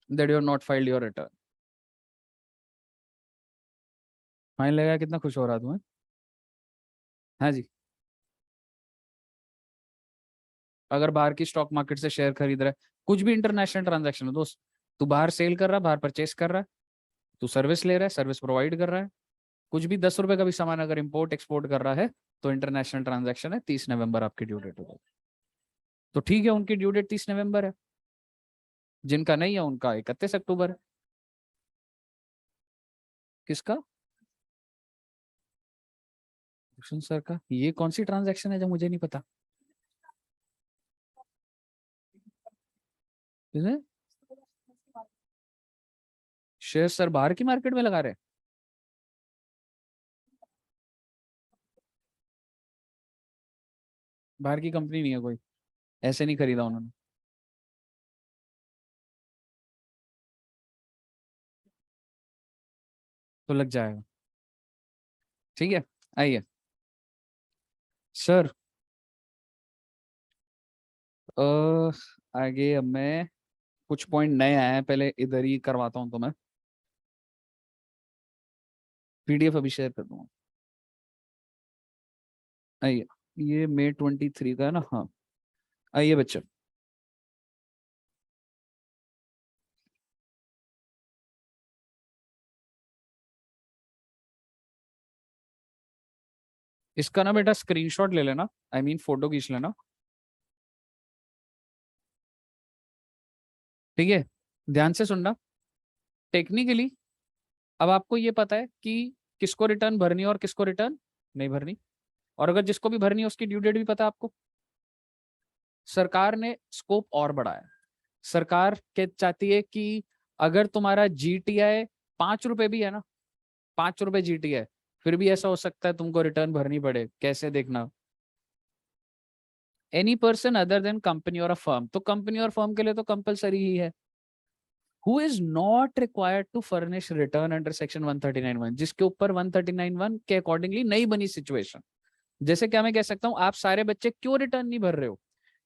that you are not filed your return. Fine लगा, कितना खुश हो रहा तुम्हें। हाँ जी, अगर बाहर की स्टॉक मार्केट से शेयर खरीद रहा है कुछ भी इंटरनेशनल ट्रांजैक्शन है दोस्त, तू बाहर सेल कर रहा है, बाहर परचेस कर रहा है, तू सर्विस ले रहा है, सर्विस प्रोवाइड कर रहा है, कुछ भी 10 रुपए का भी सामान अगर इंपोर्ट एक्सपोर्ट कर रहा है तो इंटरनेशनल ट्रांजैक्शन है। 30 नवंबर आपकी ड्यू डेट होगा। तो ठीक है, उनकी ड्यू डेट 30 नवंबर है, जिनका नहीं है उनका 31 अक्टूबर है। किसका? भूषण सर का। ये कौन सी ट्रांजैक्शन है जो मुझे नहीं पता? शेयर सर बाहर की मार्केट में लगा रहे हैं? बाहर की कंपनी नहीं है कोई, ऐसे नहीं खरीदा उन्होंने। तो लग जाएगा। ठीक है, आइए सर। आगे अब मैं कुछ पॉइंट नए आए हैं, पहले इधर ही करवाता हूँ तो मैं पीडीएफ अभी शेयर कर दूंगा। आइए, ये May 23 का है ना? हाँ, आइए बच्चे। इसका ना बेटा स्क्रीनशॉट ले लेना, आई मीन फोटो खींच लेना। ठीक है, ध्यान से सुनना। टेक्निकली अब आपको ये पता है कि किसको रिटर्न भरनी है और किसको रिटर्न नहीं भरनी, और अगर जिसको भी भरनी है उसकी ड्यू डेट भी पता है आपको। सरकार ने स्कोप और बढ़ाया। सरकार के चाहती है कि अगर तुम्हारा जीटीआई 5 रुपए भी है ना, 5 रुपए जीटीआई, फिर भी ऐसा हो सकता है तुमको रिटर्न भरनी पड़े। कैसे? देखना, any person other than company और अ फर्म, तो कंपनी और फर्म के लिए तो कंपलसरी ही है। Who is not required to furnish return under section 139(1), जिसके ऊपर 139(1) के अकॉर्डिंगली नहीं बनी सिचुएशन। जैसे क्या मैं कह सकता हूँ, आप सारे बच्चे क्यों रिटर्न नहीं भर रहे हो?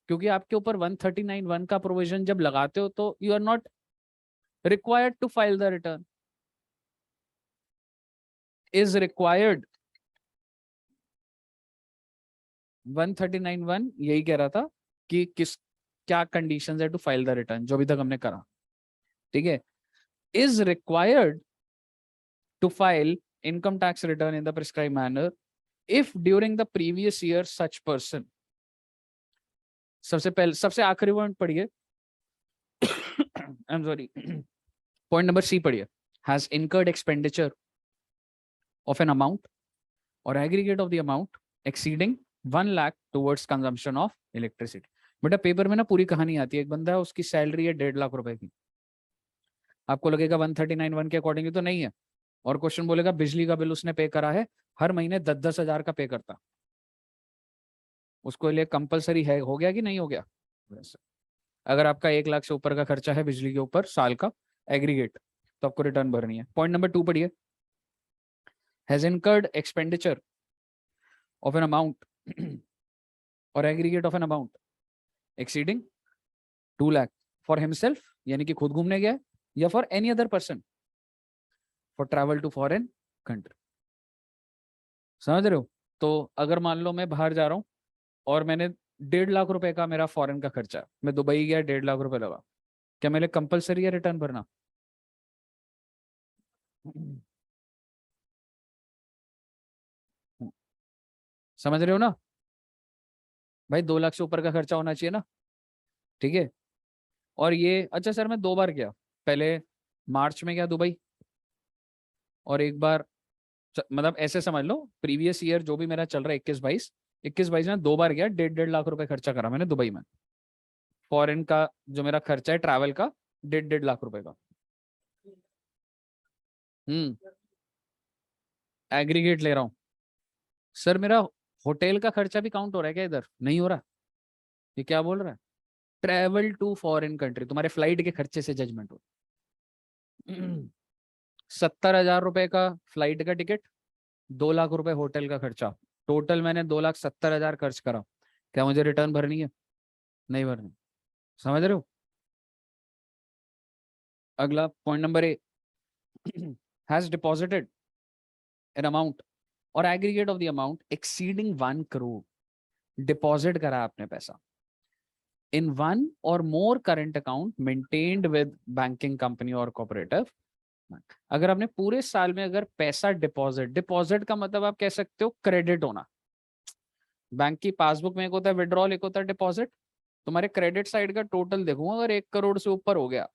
क्योंकि आपके ऊपर 139(1) का प्रोविजन जब लगाते हो तो you are not required to file the return, is required। 139(1) यही कह रहा था कि किस क्या कंडीशंस है टू फाइल द रिटर्न, जो अभी तक हमने करा। ठीक है, is required to file income tax return in the prescribed manner if during the previous year such person। सबसे पहले सबसे आखिरी पॉइंट पढ़िए, I am sorry, point number C पढ़िए। Has incurred expenditure of an amount or aggregate of the amount exceeding 1 lakh towards consumption of electricity। बेटा paper में ना पूरी कहानी आती है। एक बंदा है, उसकी सैलरी है 1.5 लाख रुपए की। आपको लगेगा 139(1) के अकॉर्डिंग तो नहीं है, और क्वेश्चन बोलेगा बिजली का बिल उसने पे करा है, हर महीने 10-10 हजार का पे करता, उसको लिए कंपलसरी है, हो गया कि नहीं हो गया? वैसे अगर आपका 1 लाख से ऊपर का खर्चा है बिजली के ऊपर साल का एग्रीगेट, तो आपको रिटर्न भरनी है। पॉइंट नंबर 2 पढ़िए। Has incurred expenditure of an amount or aggregate of an amount exceeding 2 lakh for himself, यानी कि खुद घूमने गया, या for any other person for travel to foreign country. समझ रहे हो? तो अगर मान लो मैं बाहर जा रहा हूँ और मैंने 1.5 लाख रुपए का मेरा फॉरेन का खर्चा है, मैं दुबई गया, 1.5 लाख रुपए लगा, क्या मेरे कंपलसरी है रिटर्न भरना? समझ रहे हो ना भाई? 2 लाख से ऊपर का खर्चा होना चाहिए ना। ठीक है, और ये अच्छा सर मैं 2 बार गया, पहले मार्च में गया दुबई, और एक बार मतलब ऐसे समझ लो प्रीवियस ईयर जो भी मेरा चल रहा है 21-22 में 2 बार गया, 1.5 लाख रुपए खर्चा करा मैंने दुबई में। फॉरेन का जो मेरा खर्चा है ट्रैवल का, 1.5 लाख रुपए का। हम्म, एग्रीगेट ले रहा हूँ सर। मेरा होटल का खर्चा भी काउंट हो रहा है क्या इधर? नहीं हो रहा। ये क्या बोल रहा है? ट्रैवल टू फॉरेन कंट्री, तुम्हारे फ्लाइट के खर्चे से जजमेंट हो। 70,000 रुपए का फ्लाइट का टिकट, 2 लाख रुपए होटल का खर्चा, टोटल मैंने 2,70,000 खर्च करा। क्या मुझे रिटर्न भरनी है? नहीं भरनी। समझ रहे हो? अगला point number A, has deposited an amount or aggregate of the amount exceeding 1 crore. Deposit करा आपने पैसा, in one or more current account maintained with banking company or cooperative. अगर आपने पूरे साल में अगर पैसा डिपॉजिट का मतलब आप कह सकते हो क्रेडिट होना। बैंक की पासबुक में एक होता है विड्रॉल, एक होता है डिपॉजिट। तुम्हारे क्रेडिट साइड का टोटल देखूंगा, अगर 1 करोड़ से ऊपर हो गया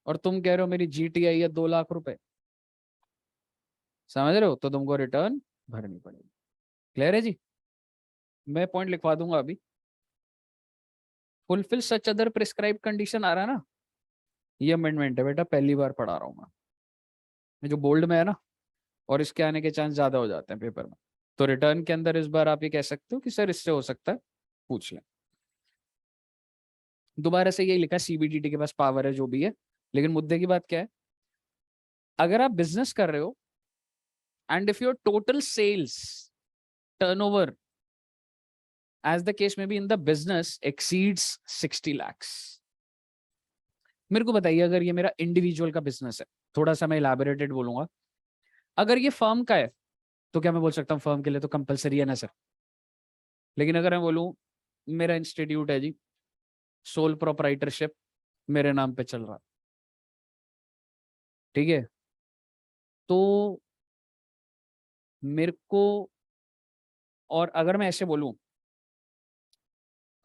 और तुम कह रहे हो मेरी जीटीआई है 2 लाख रुपए, समझ रहे हो, तो तुमको रिटर्न भरनी पड़ेगी। क्लियर है जी? मैं पॉइंट लिखवा दूंगा अभी। Fulfil such other prescribe condition आ रहा है ना, ये अमेंडमेंट है बेटा, पहली बार पढ़ा रहा हूं मैं। ये जो बोल्ड में है ना, और इसके आने के चांस ज्यादा हो जाते हैं पेपर में, तो रिटर्न के अंदर इस बार आप ये कह सकते हो कि सर इससे हो सकता है, पूछ लें। दोबारा से यही लिखा, सीबीडीटी के पास पावर है जो भी है, लेकिन मुद्दे की बात क्या है, अगर आप बिजनेस कर रहे हो and if your total sales turnover as the case may be in the business exceeds 60 lakhs। मेरे को बताइए, अगर ये मेरा इंडिविजुअल का बिजनेस है, थोड़ा सा मैं इलैबोरेटेड बोलूंगा, अगर ये फर्म का है तो क्या मैं बोल सकता हूँ फर्म के लिए तो कंपलसरी है ना सर। लेकिन अगर मैं बोलूं मेरा इंस्टीट्यूट है जी, सोल प्रोप्राइटरशिप मेरे नाम पे चल रहा, ठीक है, तो मेरे को, और अगर मैं ऐसे बोलूं,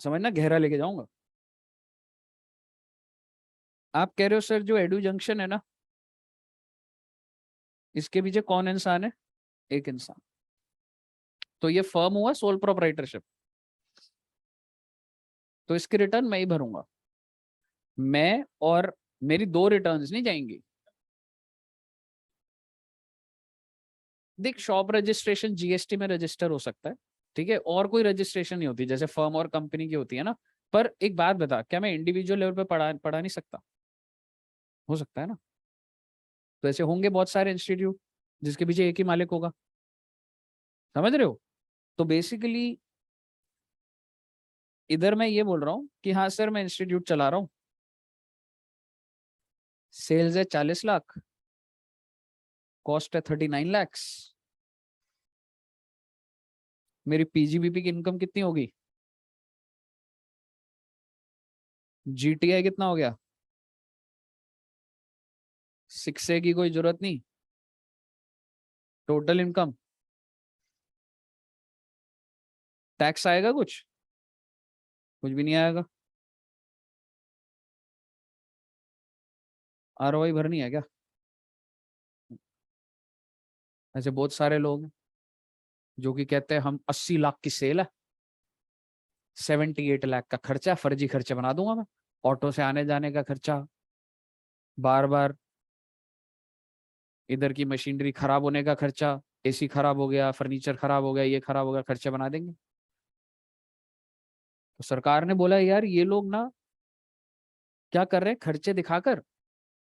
समझना गहरा लेके जाऊंगा, आप कह रहे हो सर जो एडू जंक्शन है ना, इसके पीछे कौन इंसान है, एक इंसान, तो ये फर्म हुआ सोल प्रोप्राइटरशिप, तो इसकी रिटर्न मैं ही भरूंगा। मैं और मेरी 2 रिटर्न्स नहीं जाएंगी। देख, शॉप रजिस्ट्रेशन जीएसटी में रजिस्टर हो सकता है, ठीक है, और कोई रजिस्ट्रेशन नहीं होती जैसे फर्म और कंपनी की होती है ना। पर एक बात बता, क्या मैं इंडिविजुअल लेवल पे पढ़ा नहीं सकता? हो सकता है ना। तो ऐसे होंगे बहुत सारे इंस्टीट्यूट जिसके पीछे एक ही मालिक होगा, समझ रहे हो। तो बेसिकली इधर मैं ये बोल रहा हूँ कि हाँ सर मैं इंस्टीट्यूट चला रहा हूँ, सेल्स है 40 लाख, कॉस्ट है 39 लैक्स, मेरी पीजीबीपी की इनकम कितनी होगी, जीटीआई कितना हो गया, 6A की कोई जरूरत नहीं, टोटल इनकम, टैक्स आएगा कुछ भी नहीं आएगा, आरओआई भरनी है क्या? ऐसे बहुत सारे लोग हैं जो कि कहते हैं हम 80 लाख की सेल है, 78 लाख का खर्चा, फर्जी खर्चे बना दूंगा मैं, ऑटो से आने जाने का खर्चा, बार बार इधर की मशीनरी खराब होने का खर्चा, एसी खराब हो गया, फर्नीचर खराब हो गया, ये खराब हो गया, खर्चे बना देंगे। तो सरकार ने बोला यार ये लोग ना क्या कर रहे हैं, खर्चे दिखाकर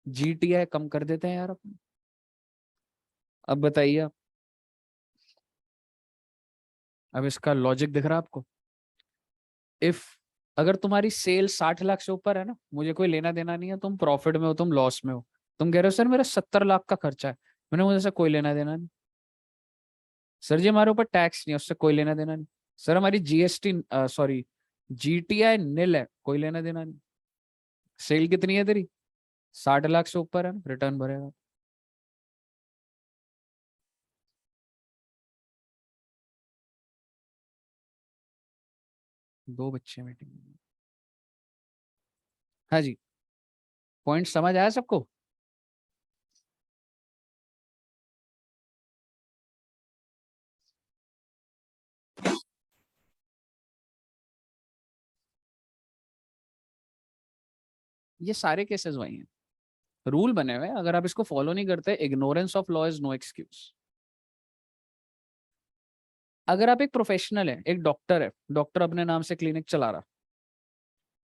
जीटीआई कम कर देते हैं यार अपने। अब बताइए आप, अब इसका लॉजिक दिख रहा है आपको? इफ अगर तुम्हारी सेल 60 लाख से ऊपर है ना, मुझे कोई लेना देना नहीं है, तुम प्रॉफिट में हो, तुम लॉस में हो, तुम कह रहे हो सर मेरा 70 लाख का खर्चा है, मैंने मुझे से कोई लेना देना नहीं। सर जी हमारे ऊपर टैक्स नहीं है, उससे कोई लेना देना नहीं। सर हमारी जीएसटी सॉरी जीटीआई नील है, कोई लेना देना नहीं। सेल कितनी है तेरी, 60 लाख से ऊपर है ना, रिटर्न भरेगा। दो बच्चे मीटिंग में। हाँ जी, पॉइंट समझ आया सबको? ये सारे केसेस वही हैं, रूल बने हुए हैं, अगर आप इसको फॉलो नहीं करते, ignorance of law is no excuse. अगर आप एक प्रोफेशनल है, एक डॉक्टर है, डॉक्टर अपने नाम से क्लिनिक चला रहा,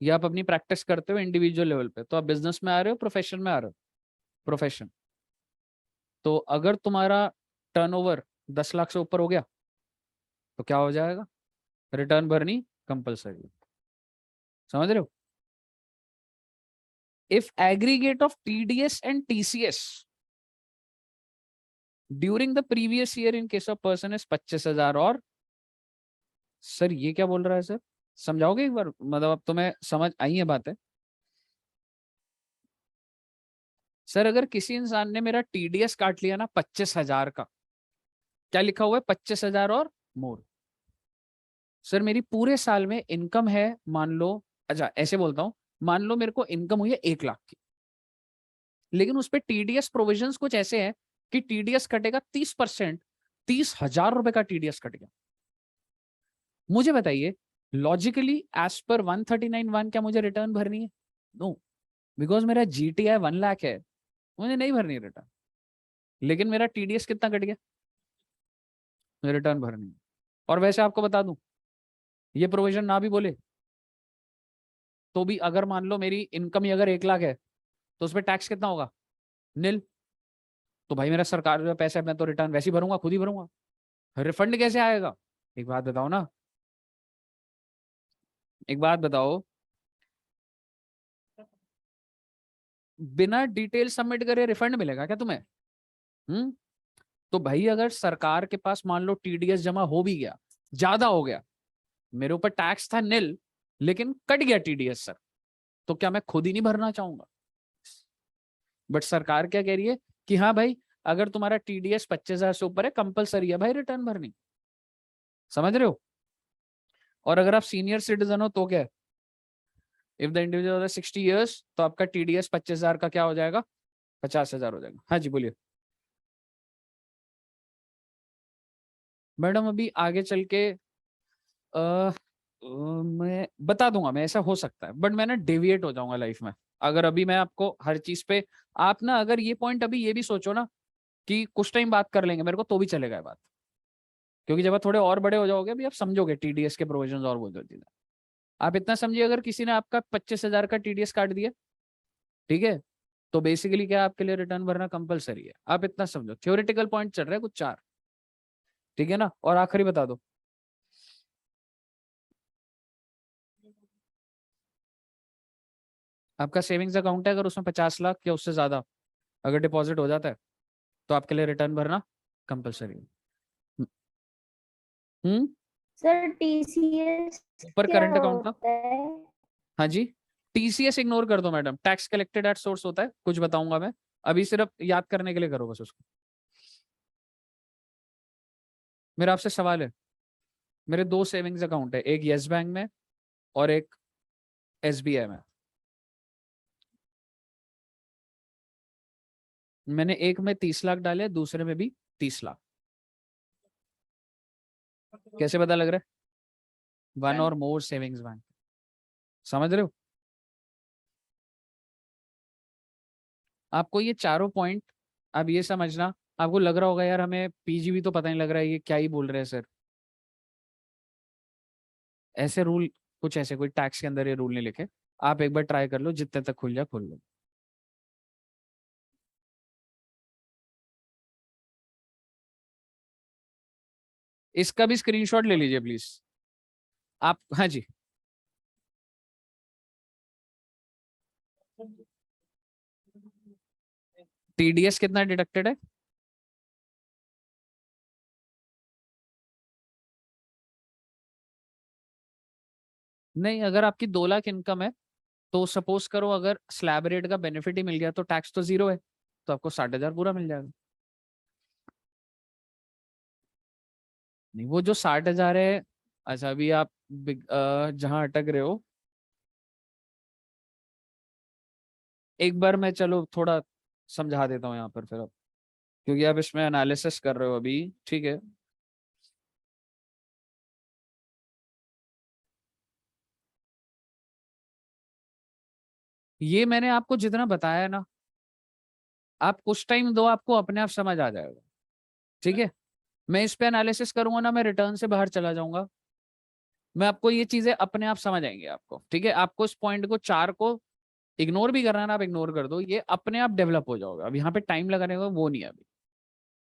या आप अपनी प्रैक्टिस करते हो इंडिविजुअल लेवल पे, तो आप बिजनेस में आ रहे हो, प्रोफेशन में आ रहे हो, प्रोफेशन। तो अगर तुम्हारा टर्नओवर 10 लाख से ऊपर हो गया तो क्या हो जाएगा, रिटर्न भरनी कंपलसरी। समझ रहे हो? If aggregate of TDS and TCS during the previous year in case of person is 25,000 और, सर ये क्या बोल रहा है सर, समझाओगे एक बार, मतलब अब तुम्हें समझ आई है बातें? सर अगर किसी इंसान ने मेरा टीडीएस काट लिया ना 25,000 का, क्या लिखा हुआ है 25,000 और मोर। सर मेरी पूरे साल में इनकम है, मान लो, अच्छा ऐसे बोलता हूँ, मान लो मेरे को इनकम हुई है 1 लाख की, लेकिन उस पर टीडीएस प्रोविजंस कुछ ऐसे हैं कि टीडीएस कटेगा 30%, 30,000 रुपए का टीडीएस कट गया। मुझे बताइए लॉजिकली एज पर 139(1) क्या मुझे रिटर्न भरनी है? नो, बिकॉज मेरा जीटीआई 1 लाख है, मुझे नहीं भरनी है रिटर्न। लेकिन मेरा टीडीएस कितना कट गया, मुझे रिटर्न भरनी है। और वैसे आपको बता दूं, ये प्रोविजन ना भी बोले तो भी, अगर मान लो मेरी इनकम ही अगर 1 लाख है तो उसमें टैक्स कितना होगा, नील। तो भाई मेरा सरकार जो पैसा है मैं तो रिटर्न वैसे ही भरूंगा, खुद ही भरूंगा, रिफंड कैसे आएगा? एक बात बताओ ना, एक बात बताओ, बिना डिटेल सबमिट करे रिफंड मिलेगा क्या तुम्हें? हम्म। तो भाई अगर सरकार के पास मान लो टीडीएस जमा हो भी गया, ज्यादा हो गया, मेरे ऊपर टैक्स था नील, लेकिन कट गया टीडीएस सर, तो क्या मैं खुद ही नहीं भरना चाहूंगा? बट सरकार क्या कह रही है कि हाँ भाई, अगर तुम्हारा टीडीएस 25,000 से ऊपर है कंपलसरी है भाई रिटर्न भरनी। समझ रहे हो? और अगर आप सीनियर सिटीजन हो तो क्या, इफ द इंडिविजुअल 60 years, तो आपका टीडीएस 25,000 का क्या हो जाएगा, 50,000 हो जाएगा। हाँ जी बोलिए। मैडम अभी आगे चल के मैं बता दूंगा, मैं, ऐसा हो सकता है, बट मैं ना डेविएट हो जाऊंगा लाइफ में अगर अभी मैं आपको हर चीज पे, आप ना अगर ये पॉइंट अभी ये भी सोचो ना कि कुछ टाइम बात कर लेंगे मेरे को तो भी चलेगा ये बात, क्योंकि जब आप थोड़े और बड़े हो जाओगे अभी आप समझोगे टीडीएस के प्रोविजन और वो जो चीजें। आप इतना समझिए, अगर किसी ने आपका 25,000 का टीडीएस काट दिया, ठीक है, तो बेसिकली क्या आपके लिए रिटर्न भरना कंपलसरी है। आप इतना समझो, थ्योरेटिकल पॉइंट चल रहे हैं कुछ 4, ठीक है ना? और आखिरी बता दो, आपका सेविंग्स अकाउंट है, अगर उसमें 50 लाख या उससे ज्यादा अगर डिपॉजिट हो जाता है तो आपके लिए रिटर्न भरना कंपलसरी है। हम्म। सर टीसीएस ऊपर क्या करंट अकाउंट था। होता है? हाँ जी। टीसीएस इग्नोर कर दो madam, tax collected at source होता है, कुछ बताऊंगा मैं, अभी सिर्फ याद करने के लिए करो बस उसको। मेरा आपसे सवाल है, मेरे 2 सेविंग्स अकाउंट है, एक येस बैंक में और एक एसबीआई में। मैंने एक में 30 लाख डाले, दूसरे में भी 30 लाख। कैसे पता लग रहा है? वन और मोर सेविंग्स बैंक। समझ रहे हो? आपको ये चारों पॉइंट, अब ये समझना, आपको लग रहा होगा यार हमें पीजीबी तो पता नहीं लग रहा है, ये क्या ही बोल रहे हैं सर। ऐसे रूल, कुछ ऐसे कोई टैक्स के अंदर ये रूल नहीं लिखे। आप एक बार ट्राई कर लो, जितने तक खुल जाए खुल लो। इसका भी स्क्रीनशॉट ले लीजिए प्लीज। आप, हाँ जी। टीडीएस कितना डिडक्टेड है? नहीं, अगर आपकी 2 लाख इनकम है तो सपोज करो अगर स्लैब रेट का बेनिफिट ही मिल गया तो टैक्स तो जीरो है, तो आपको 60,000 पूरा मिल जाएगा। नहीं, वो जो 60,000 है, अच्छा अभी आप जहां अटक रहे हो, एक बार मैं चलो थोड़ा समझा देता हूँ यहाँ पर फिर अब, क्योंकि आप इसमें एनालिसिस कर रहे हो अभी, ठीक है। ये मैंने आपको जितना बताया ना, आप कुछ टाइम दो, आपको अपने आप समझ आ जाएगा, ठीक है। मैं इस पे एनालिसिस करूंगा ना, मैं रिटर्न से बाहर चला जाऊंगा, मैं आपको ये चीजें अपने आप समझ आएंगे आपको, ठीक है। आपको इस पॉइंट को 4 को इग्नोर भी करना है ना, आप इग्नोर कर दो, ये अपने आप डेवलप हो जाओगे। अब यहाँ पे टाइम लगाने का वो नहीं है अभी,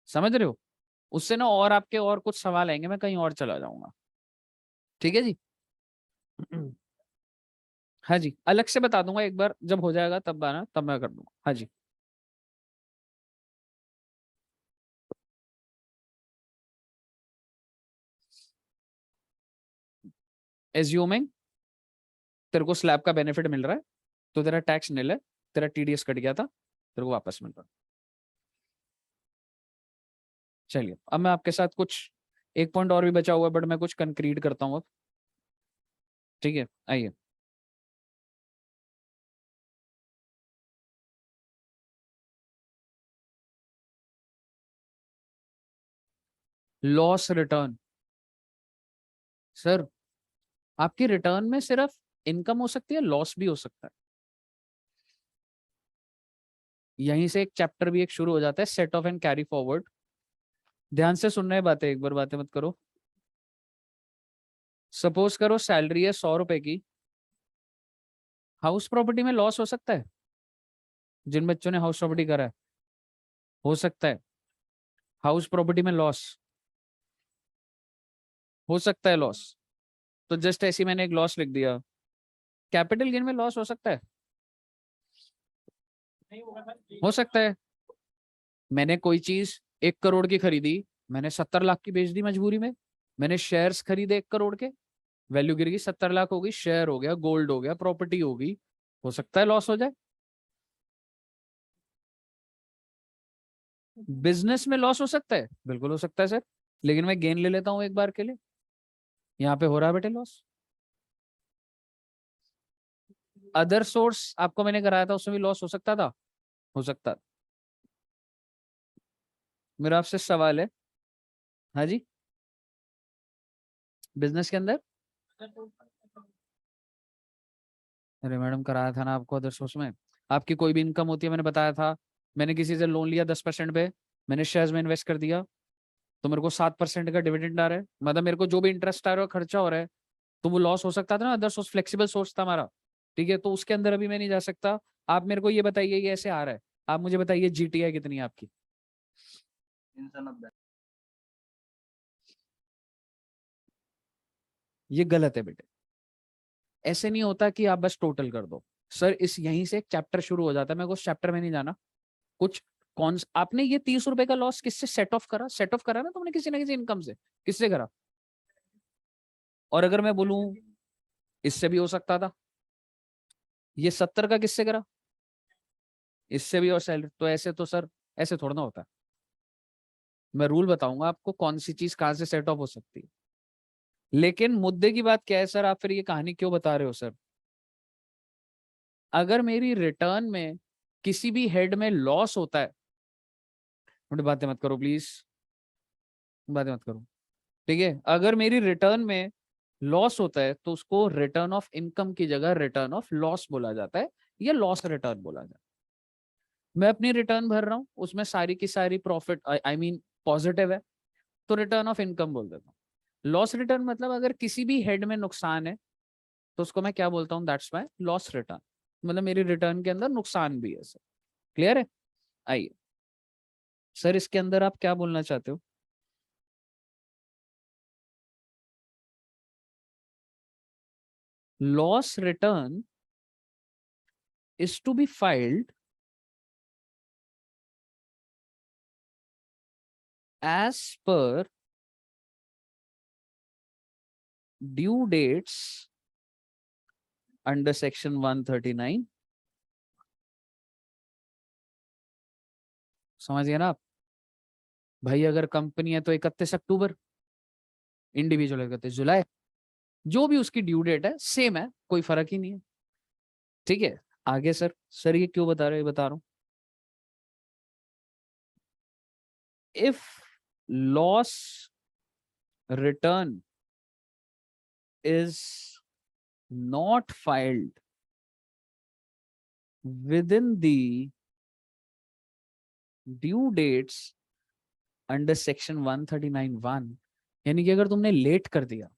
समझ रहे हो? उससे ना और आपके और कुछ सवाल आएंगे, मैं कहीं और चला जाऊंगा, ठीक है जी। हाँ जी, अलग से बता दूंगा एक बार, जब हो जाएगा तब आना, तब मैं कर दूंगा। हाँ जी। एज्यूमिंग तेरे को स्लैब का बेनिफिट मिल रहा है, तो तेरा टैक्स निल है, तेरा टीडीएस कट गया था, तेरे को वापस मिल रहा है। चलिए अब मैं आपके साथ कुछ, एक पॉइंट और भी बचा हुआ है, बट मैं कुछ कंक्रीट करता हूँ अब। ठीक है, आइए। Loss return. सर, आपकी रिटर्न में सिर्फ इनकम हो सकती है, लॉस भी हो सकता है। यहीं से एक चैप्टर भी एक शुरू हो जाता है, set of and carry forward. ध्यान से सुन रहे बातें, एक बार बातें मत करो। सपोज करो सैलरी है 100 रुपए की। हाउस प्रॉपर्टी में लॉस हो सकता है, जिन बच्चों ने हाउस प्रॉपर्टी करा है, हो सकता है। हाउस प्रॉपर्टी में लॉस हो सकता है, लॉस। तो जस्ट ऐसे ही मैंने एक लॉस लिख दिया। कैपिटल गेन में लॉस हो सकता है, हो सकता है। मैंने कोई चीज 1 करोड़ की खरीदी, मैंने 70 लाख की बेच दी मजबूरी में। मैंने शेयर्स खरीदे 1 करोड़ के, वैल्यू गिर गई, 70 लाख हो गई, शेयर हो गया, गोल्ड हो गया, प्रॉपर्टी हो गई, हो सकता है लॉस हो जाए। बिजनेस में लॉस हो सकता है, बिल्कुल हो सकता है सर, लेकिन मैं गेन ले लेता हूँ एक बार के लिए। यहाँ पे हो रहा है बेटे लॉस। अदर सोर्स आपको मैंने कराया था, उसमें भी लॉस हो सकता था, हो सकता। मेरा आपसे सवाल है। हाँ जी। बिजनेस के अंदर, अरे मैडम कराया था ना आपको अदर सोर्स में। आपकी कोई भी इनकम होती है, मैंने बताया था। मैंने किसी से लोन लिया 10% पे, मैंने शेयर्स में इन्वेस्ट कर दिया, तो मेरे को 7% का डिविडेंड आ रहा है, मतलब मेरे को जो भी इंटरेस्ट आ रहा है खर्चा हो रहा है, तो वो लॉस हो सकता था ना। अदर सोर्स फ्लेक्सिबल सोर्स था हमारा। ठीक है, तो उसके अंदर अभी मैं नहीं जा सकता। आप मेरे को ये बताइए, ये ऐसे आ रहा है, आप मुझे बताइए जीटीआई कितनी है आपकी। ये गलत है बेटे। ऐसे नहीं होता कि आप बस टोटल कर दो। सर, इस यहीं से एक चैप्टर शुरू हो जाता है, मेरे को उस चैप्टर में नहीं जाना। कुछ कौन, आपने ये 30 रुपए का लॉस किससे सेट ऑफ करा? सेट ऑफ करा ना तुमने किसी ना किसी इनकम से, किससे करा? और अगर मैं बोलूं इससे भी हो सकता था, ये 70 का किससे करा? इससे भी, और सैलरी तो ऐसे तो सर, ऐसे थोड़ा ना होता है। मैं रूल बताऊंगा आपको कौन सी चीज कहां से सेट ऑफ हो सकती है। लेकिन मुद्दे की बात क्या है सर, आप फिर ये कहानी क्यों बता रहे हो सर? अगर मेरी रिटर्न में किसी भी हेड में लॉस होता है, मुझे बातें मत करो प्लीज, बातें मत करो। ठीक है, अगर मेरी रिटर्न में लॉस होता है, तो उसको रिटर्न ऑफ इनकम की जगह रिटर्न ऑफ लॉस बोला जाता है, या लॉस रिटर्न बोला जाता है। मैं अपनी रिटर्न भर रहा हूँ, उसमें सारी की सारी प्रॉफिट, आई मीन पॉजिटिव है, तो रिटर्न ऑफ इनकम बोल देता हूँ। लॉस रिटर्न मतलब अगर किसी भी हेड में नुकसान है, तो उसको मैं क्या बोलता हूँ? That's my loss return. मतलब मेरी रिटर्न के अंदर नुकसान भी है सर। क्लियर है? आइए सर, इसके अंदर आप क्या बोलना चाहते हो? Loss return is to be filed as per due dates under section 139। समझ गए ना आप? भाई अगर कंपनी है तो 31 अक्टूबर, इंडिविजुअल 31 जुलाई, जो भी उसकी ड्यू डेट है सेम है, कोई फर्क ही नहीं है। ठीक है, आगे सर। सर ये क्यों बता रहे, बता रहा हूं। If loss return is not filed within the due dates under section 139(1), यानी कि अगर तुमने लेट कर दिया,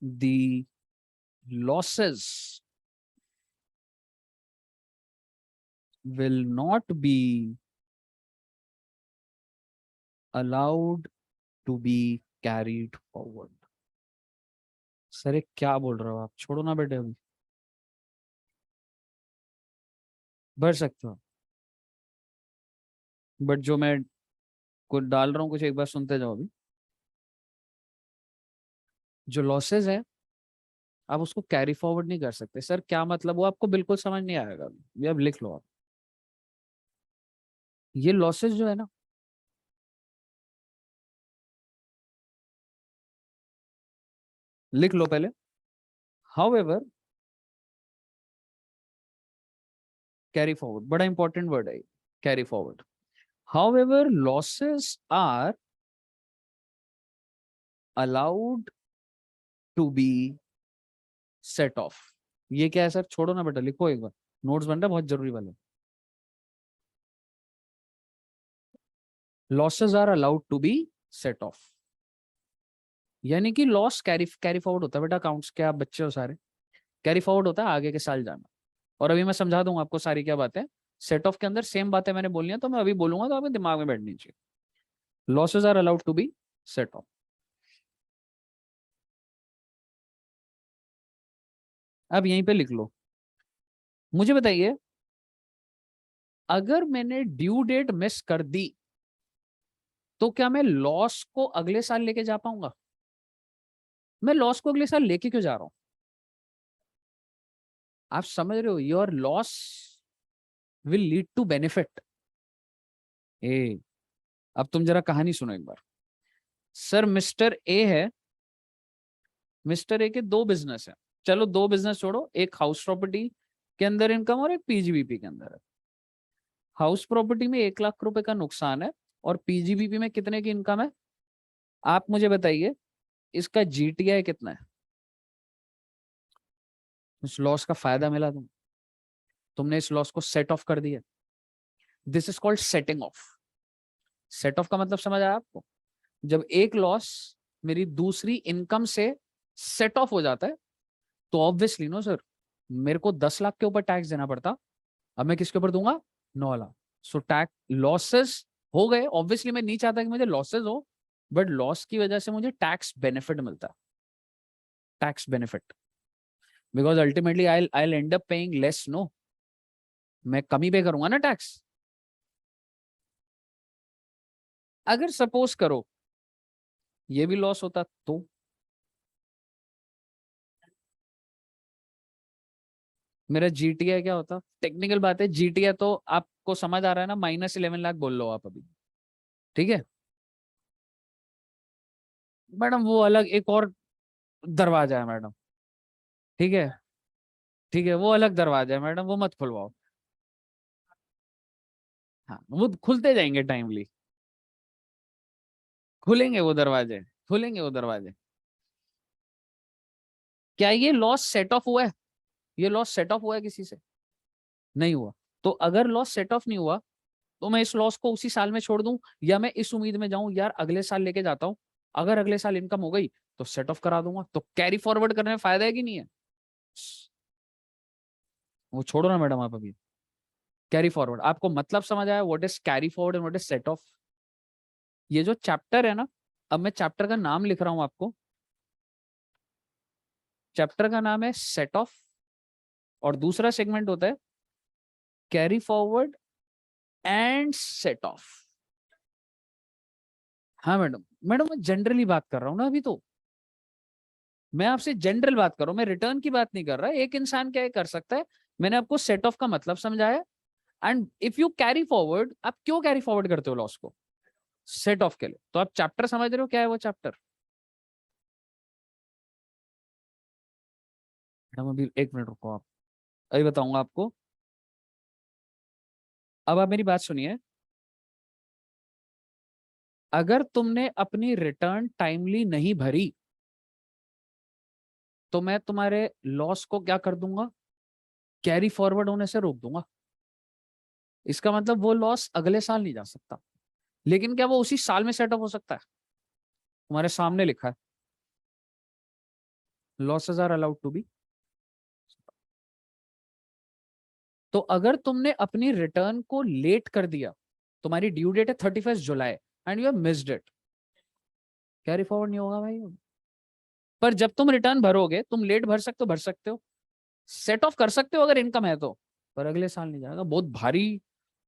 the losses will not be allowed to be carried forward। Sir ये क्या बोल रहे हो आप? छोड़ो ना बेटे, अभी भर सकते हो। बट जो मैं कुछ डाल रहा हूँ कुछ, एक बार सुनते जाओ अभी। जो लॉसेस है आप उसको कैरी फॉरवर्ड नहीं कर सकते। सर क्या मतलब, वो आपको बिल्कुल समझ नहीं आएगा अभी, ये अब लिख लो आप। ये लॉसेस जो है ना, लिख लो पहले। हाउएवर, कैरी फॉरवर्ड बड़ा इंपॉर्टेंट वर्ड है, carry forward. However losses are allowed to be set off. ये क्या है सर, छोड़ो ना बेटा, लिखो एक बार, नोट्स बन रहा है बहुत जरूरी वाले। Losses are allowed to be set off, यानी कि लॉस कैरी कैरी फॉरवर्ड होता है बेटा, अकाउंट्स के आप बच्चे हो सारे, कैरी फॉरवर्ड होता है आगे के साल जाना। और अभी मैं समझा दूंगा आपको सारी क्या बातें। सेट ऑफ के अंदर सेम बातें मैंने बोलनी है, तो मैं अभी बोलूंगा तो आपके दिमाग में बैठनी चाहिए। Losses are allowed to be set off. अब यहीं पे लिख लो। मुझे बताइए, अगर मैंने ड्यू डेट मिस कर दी तो क्या मैं लॉस को अगले साल लेके जा पाऊंगा? मैं लॉस को अगले साल लेके क्यों जा रहा हूं? आप समझ रहे हो, your loss will lead to benefit. ए, अब तुम जरा कहानी सुनो एक बार। सर मिस्टर ए है, मिस्टर ए के दो बिजनेस है। चलो दो बिजनेस छोड़ो, एक हाउस प्रॉपर्टी के अंदर इनकम और एक पीजीबीपी के अंदर है। हाउस प्रॉपर्टी में 1 लाख रुपए का नुकसान है, और पीजीबीपी में कितने की इनकम है? आप मुझे बताइए, इसका जीटीआई कितना है? उस लॉस का फायदा मिला तुमने इस लॉस को सेट ऑफ कर दिया। This is called setting of. Set of का मतलब समझ आया आपको? जब एक लॉस मेरी दूसरी इनकम से सेट ऑफ हो जाता है, तो ऑब्वियसली नो सर, मेरे को 10 लाख के ऊपर टैक्स देना पड़ता, अब मैं किसके ऊपर दूंगा? 9 लाख। सो टैक्स लॉसेस हो गए, ऑब्वियसली मैं नहीं चाहता कि मुझे लॉसेस हो, बट लॉस की वजह से मुझे टैक्स बेनिफिट मिलता है, tax benefit. Because ultimately I end up paying less, no, मैं कम ही पे करूंगा ना टैक्स। अगर सपोज करो ये भी लॉस होता तो मेरा जीटीआई क्या होता? टेक्निकल बात है, जीटीआई तो आपको समझ आ रहा है ना, -11 लाख बोल लो आप अभी, ठीक है। मैडम वो अलग एक और दरवाजा है मैडम, ठीक है, ठीक है, वो अलग दरवाजा है मैडम, वो मत खुलवाओ। हाँ वो खुलते जाएंगे टाइमली, खुलेंगे वो दरवाजे, खुलेंगे वो दरवाजे। क्या ये लॉस सेट ऑफ हुआ है? ये लॉस सेट ऑफ हुआ है किसी से? नहीं हुआ। तो अगर लॉस सेट ऑफ नहीं हुआ, तो मैं इस लॉस को उसी साल में छोड़ दूं, या मैं इस उम्मीद में जाऊं यार अगले साल लेके जाता हूं, अगर अगले साल इनकम हो गई तो सेट ऑफ करा दूंगा। तो कैरी फॉरवर्ड करने में फायदा है कि नहीं है? वो छोड़ो ना मैडम आप अभी। कैरी फॉरवर्ड आपको मतलब समझ आया, what is carry forward and what is set off? ये जो चैप्टर है ना, अब मैं चैप्टर का नाम लिख रहा हूं आपको। चैप्टर का नाम है सेट ऑफ, और दूसरा सेगमेंट होता है carry forward and set of. हाँ मैडम, मैडम मैं जनरली बात कर रहा हूँ ना अभी तो, मैं आपसे जनरल बात कर रहा हूँ, मैं रिटर्न की बात नहीं कर रहा। एक इंसान क्या कर सकता है, मैंने आपको सेट ऑफ का मतलब समझाया। And if you carry forward, आप क्यों कैरी फॉरवर्ड करते हो लॉस को? सेट ऑफ के लिए। तो आप चैप्टर समझ रहे हो क्या है वो चैप्टर? मैडम अभी 1 मिनट रुको आप, अभी बताऊंगा आपको। अब आप मेरी बात सुनिए। अगर तुमने अपनी रिटर्न टाइमली नहीं भरी, तो मैं तुम्हारे लॉस को क्या कर दूंगा? कैरी फॉरवर्ड होने से रोक दूंगा। इसका मतलब वो लॉस अगले साल नहीं जा सकता। लेकिन क्या वो उसी साल में सेटअप हो सकता है? तुम्हारे सामने लिखा है, losses are allowed to be. तो अगर तुमने अपनी रिटर्न को लेट कर दिया, तुम्हारी ड्यू डेट है 31 जुलाई, and you have missed it, carry forward नहीं होगा भाई। पर जब तुम रिटर्न भरोगे, तुम लेट भर सकते हो, सेट ऑफ कर सकते हो अगर इनकम है तो, पर अगले साल नहीं जाएगा। बहुत भारी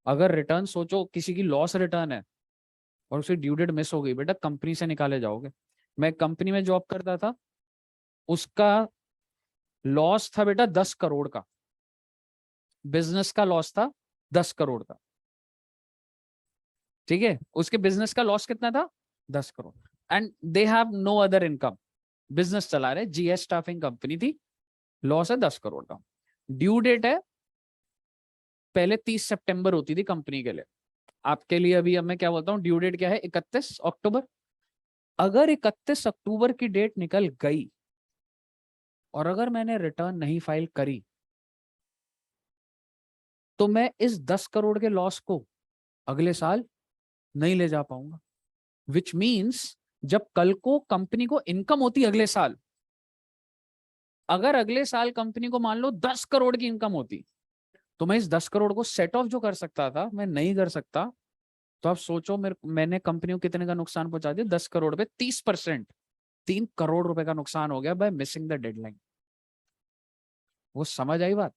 अगर रिटर्न सोचो किसी की लॉस रिटर्न है और उसकी ड्यू डेट मिस हो गई, बेटा कंपनी से निकाले जाओगे। मैं कंपनी में जॉब करता था, उसका लॉस था बेटा 10 करोड़ का, बिजनेस का लॉस था 10 करोड़ का। ठीक है, उसके बिजनेस का लॉस कितना था? 10 crore. And they have no other income, business चला रहे, जीएस स्टाफिंग कंपनी थी, लॉस है 10 करोड़ का। ड्यू डेट है, पहले 30 सितंबर होती थी कंपनी के लिए, आपके लिए अभी अब मैं क्या बोलता हूँ, ड्यू डेट क्या है? 31 अक्टूबर। अगर 31 अक्टूबर की डेट निकल गई और अगर मैंने रिटर्न नहीं फाइल करी, तो मैं इस 10 करोड़ के लॉस को अगले साल नहीं ले जा पाऊंगा। विच मीन्स जब कल को कंपनी को इनकम होती अगले साल, अगर अगले साल कंपनी को मान लो 10 करोड़ की इनकम होती, तो मैं इस 10 करोड़ को सेट ऑफ जो कर सकता था, मैं नहीं कर सकता। तो आप सोचो मैंने कंपनी को कितने का नुकसान पहुंचा दिया? 10 करोड़ पे 30%, 3 करोड़ रुपए का नुकसान हो गया बाय मिसिंग द डेडलाइन। वो समझ आई बात?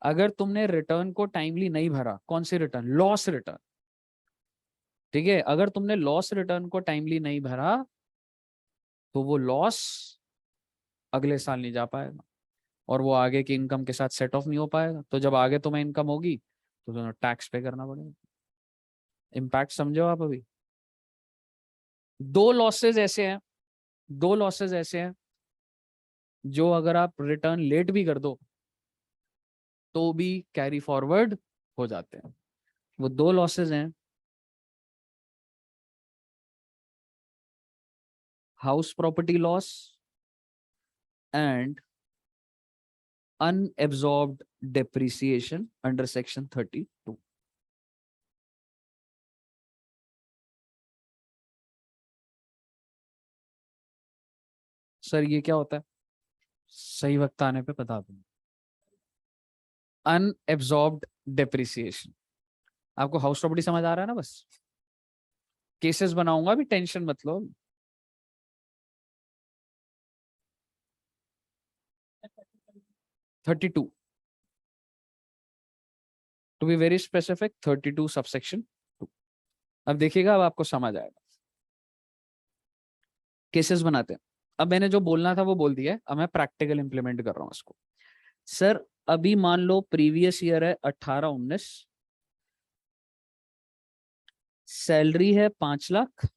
अगर तुमने रिटर्न को टाइमली नहीं भरा, कौन सी रिटर्न? Loss return. ठीक है, अगर तुमने लॉस रिटर्न को टाइमली नहीं भरा, तो वो लॉस अगले साल नहीं जा पाएगा और वो आगे की इनकम के साथ सेट ऑफ नहीं हो पाएगा। तो जब आगे तुम्हें इनकम होगी तो तुम्हें टैक्स पे करना पड़ेगा। इम्पैक्ट समझो आप अभी? दो लॉसेस ऐसे हैं, दो लॉसेस ऐसे हैं जो अगर आप रिटर्न लेट भी कर दो तो भी कैरी फॉरवर्ड हो जाते हैं। वो दो लॉसेस हैं, house property loss and unabsorbed depreciation under section 32। Sir ये क्या होता है? सही वक्त आने पे बता दूंगा। अनएब्सॉर्ब्ड डेप्रिसिएशन, आपको हाउस प्रॉपर्टी समझ आ रहा है ना? बस केसेस बनाऊंगा, भी टेंशन मत लो। 32, to be very specific 32 subsection 2। अब देखिएगा, अब आपको समझ आएगा। केसेस बनाते हैं। अब मैंने जो बोलना था वो बोल दिया है, अब मैं प्रैक्टिकल इंप्लीमेंट कर रहा हूँ इसको। सर अभी मान लो प्रीवियस ईयर है 18-19, सैलरी है 5 लाख,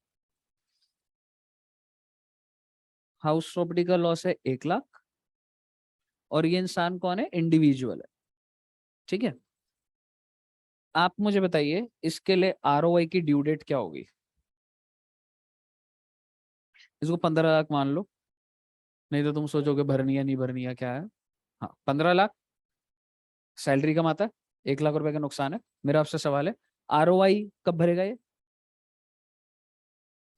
हाउस प्रॉपर्टी का लॉस है 1 लाख, और ये इंसान कौन है? इंडिविजुअल है। ठीक है, आप मुझे बताइए इसके लिए आरओआई की ड्यू डेट क्या होगी? इसको 15 लाख मान लो, नहीं तो तुम सोचोगे भरनी है नहीं भरनी है क्या है। हाँ, 15 लाख सैलरी कमाता है, 1 लाख रुपए का नुकसान है। मेरा आपसे सवाल है, आरओआई कब भरेगा ये?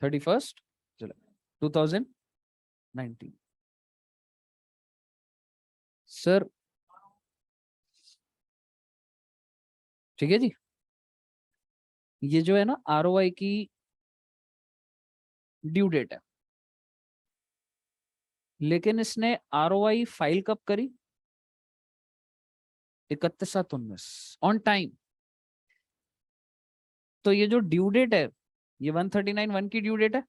31 जुलाई 2019। सर ठीक है जी, ये जो है ना आरओआई की ड्यू डेट है, लेकिन इसने आरओआई फाइल कब करी? 31/7/19, ऑन टाइम। तो ये जो ड्यू डेट है, ये 139(1) की ड्यू डेट है।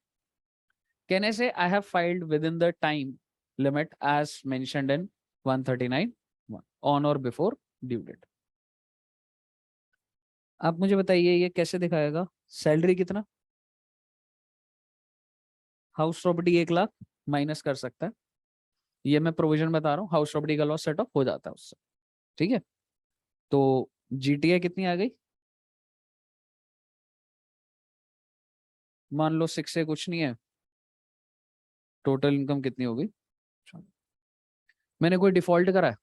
कहने से I have filed within the time limit as mentioned in 139(1) on और बिफोर ड्यू डेट। आप मुझे बताइए ये कैसे दिखाएगा? सैलरी कितना, हाउस प्रॉपर्टी 1 लाख माइनस कर सकता है, ये मैं प्रोविजन बता रहा हूँ, हाउस प्रॉपर्टी का लॉस सेट ऑफ हो जाता है उससे। ठीक है, तो जीटीए कितनी आ गई? मान लो 6 से कुछ नहीं है, टोटल इनकम कितनी होगी? मैंने कोई डिफॉल्ट करा है?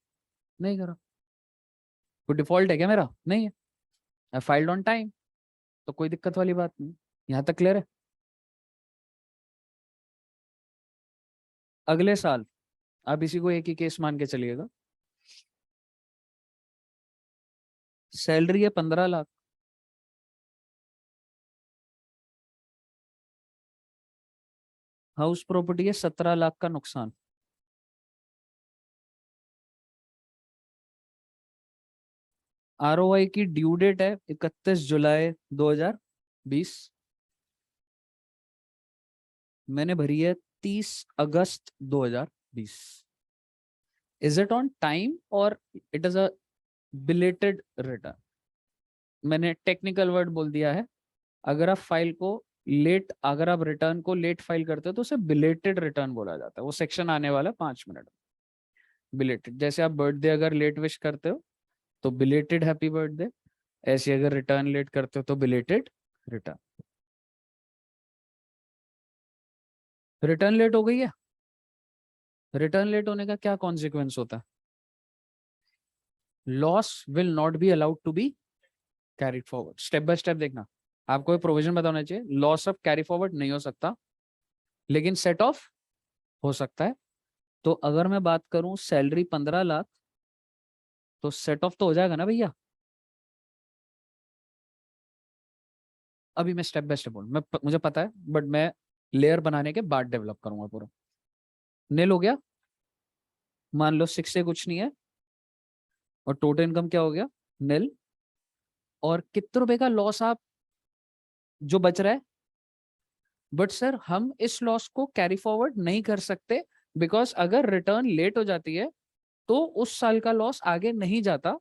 नहीं करा। कोई डिफॉल्ट है क्या मेरा? नहीं है। आई फाइल्ड ऑन टाइम, तो कोई दिक्कत वाली बात नहीं। यहाँ तक क्लियर है? अगले साल आप इसी को एक ही केस मान के चलिएगा, सैलरी है 15 लाख, हाउस प्रॉपर्टी है 17 लाख का नुकसान। आरओआई की ड्यू डेट है 31 जुलाई 2020। मैंने भरी है 30 अगस्त 2020। इज इट ऑन टाइम और it is a belated return? मैंने टेक्निकल वर्ड बोल दिया है। अगर आप फाइल को लेट, अगर आप रिटर्न को लेट फाइल करते हो तो उसे बिलेटेड रिटर्न बोला जाता है। वो सेक्शन आने वाला है 5 मिनट। बिलेटेड, जैसे आप बर्थडे अगर लेट विश करते हो तो बिलेटेड हैप्पी बर्थडे, ऐसे अगर रिटर्न लेट करते हो तो बिलेटेड रिटर्न। रिटर्न लेट हो गई है। रिटर्न लेट होने का क्या कॉन्सिक्वेंस होता है? Loss will not be allowed to be carried forward. Step by step देखना। आपको एक प्रोविजन बताना चाहिए, लॉस ऑफ कैरी फॉरवर्ड नहीं हो सकता, लेकिन सेट ऑफ हो सकता है। तो अगर मैं बात करूं सैलरी 15 लाख, तो सेट ऑफ तो हो जाएगा ना भैया। अभी मैं स्टेप बाय स्टेप बोलूँ, मुझे पता है, बट मैं लेयर बनाने के बाद डेवलप करूंगा पूरा। नील हो गया, मान लो 6 से कुछ नहीं है, और टोटल इनकम क्या हो गया? नील। और कितने रुपए का लॉस आप जो बच रहा है? बट सर हम इस लॉस को कैरी फॉरवर्ड नहीं कर सकते, बिकॉज अगर रिटर्न लेट हो जाती है तो उस साल का लॉस आगे नहीं जाता।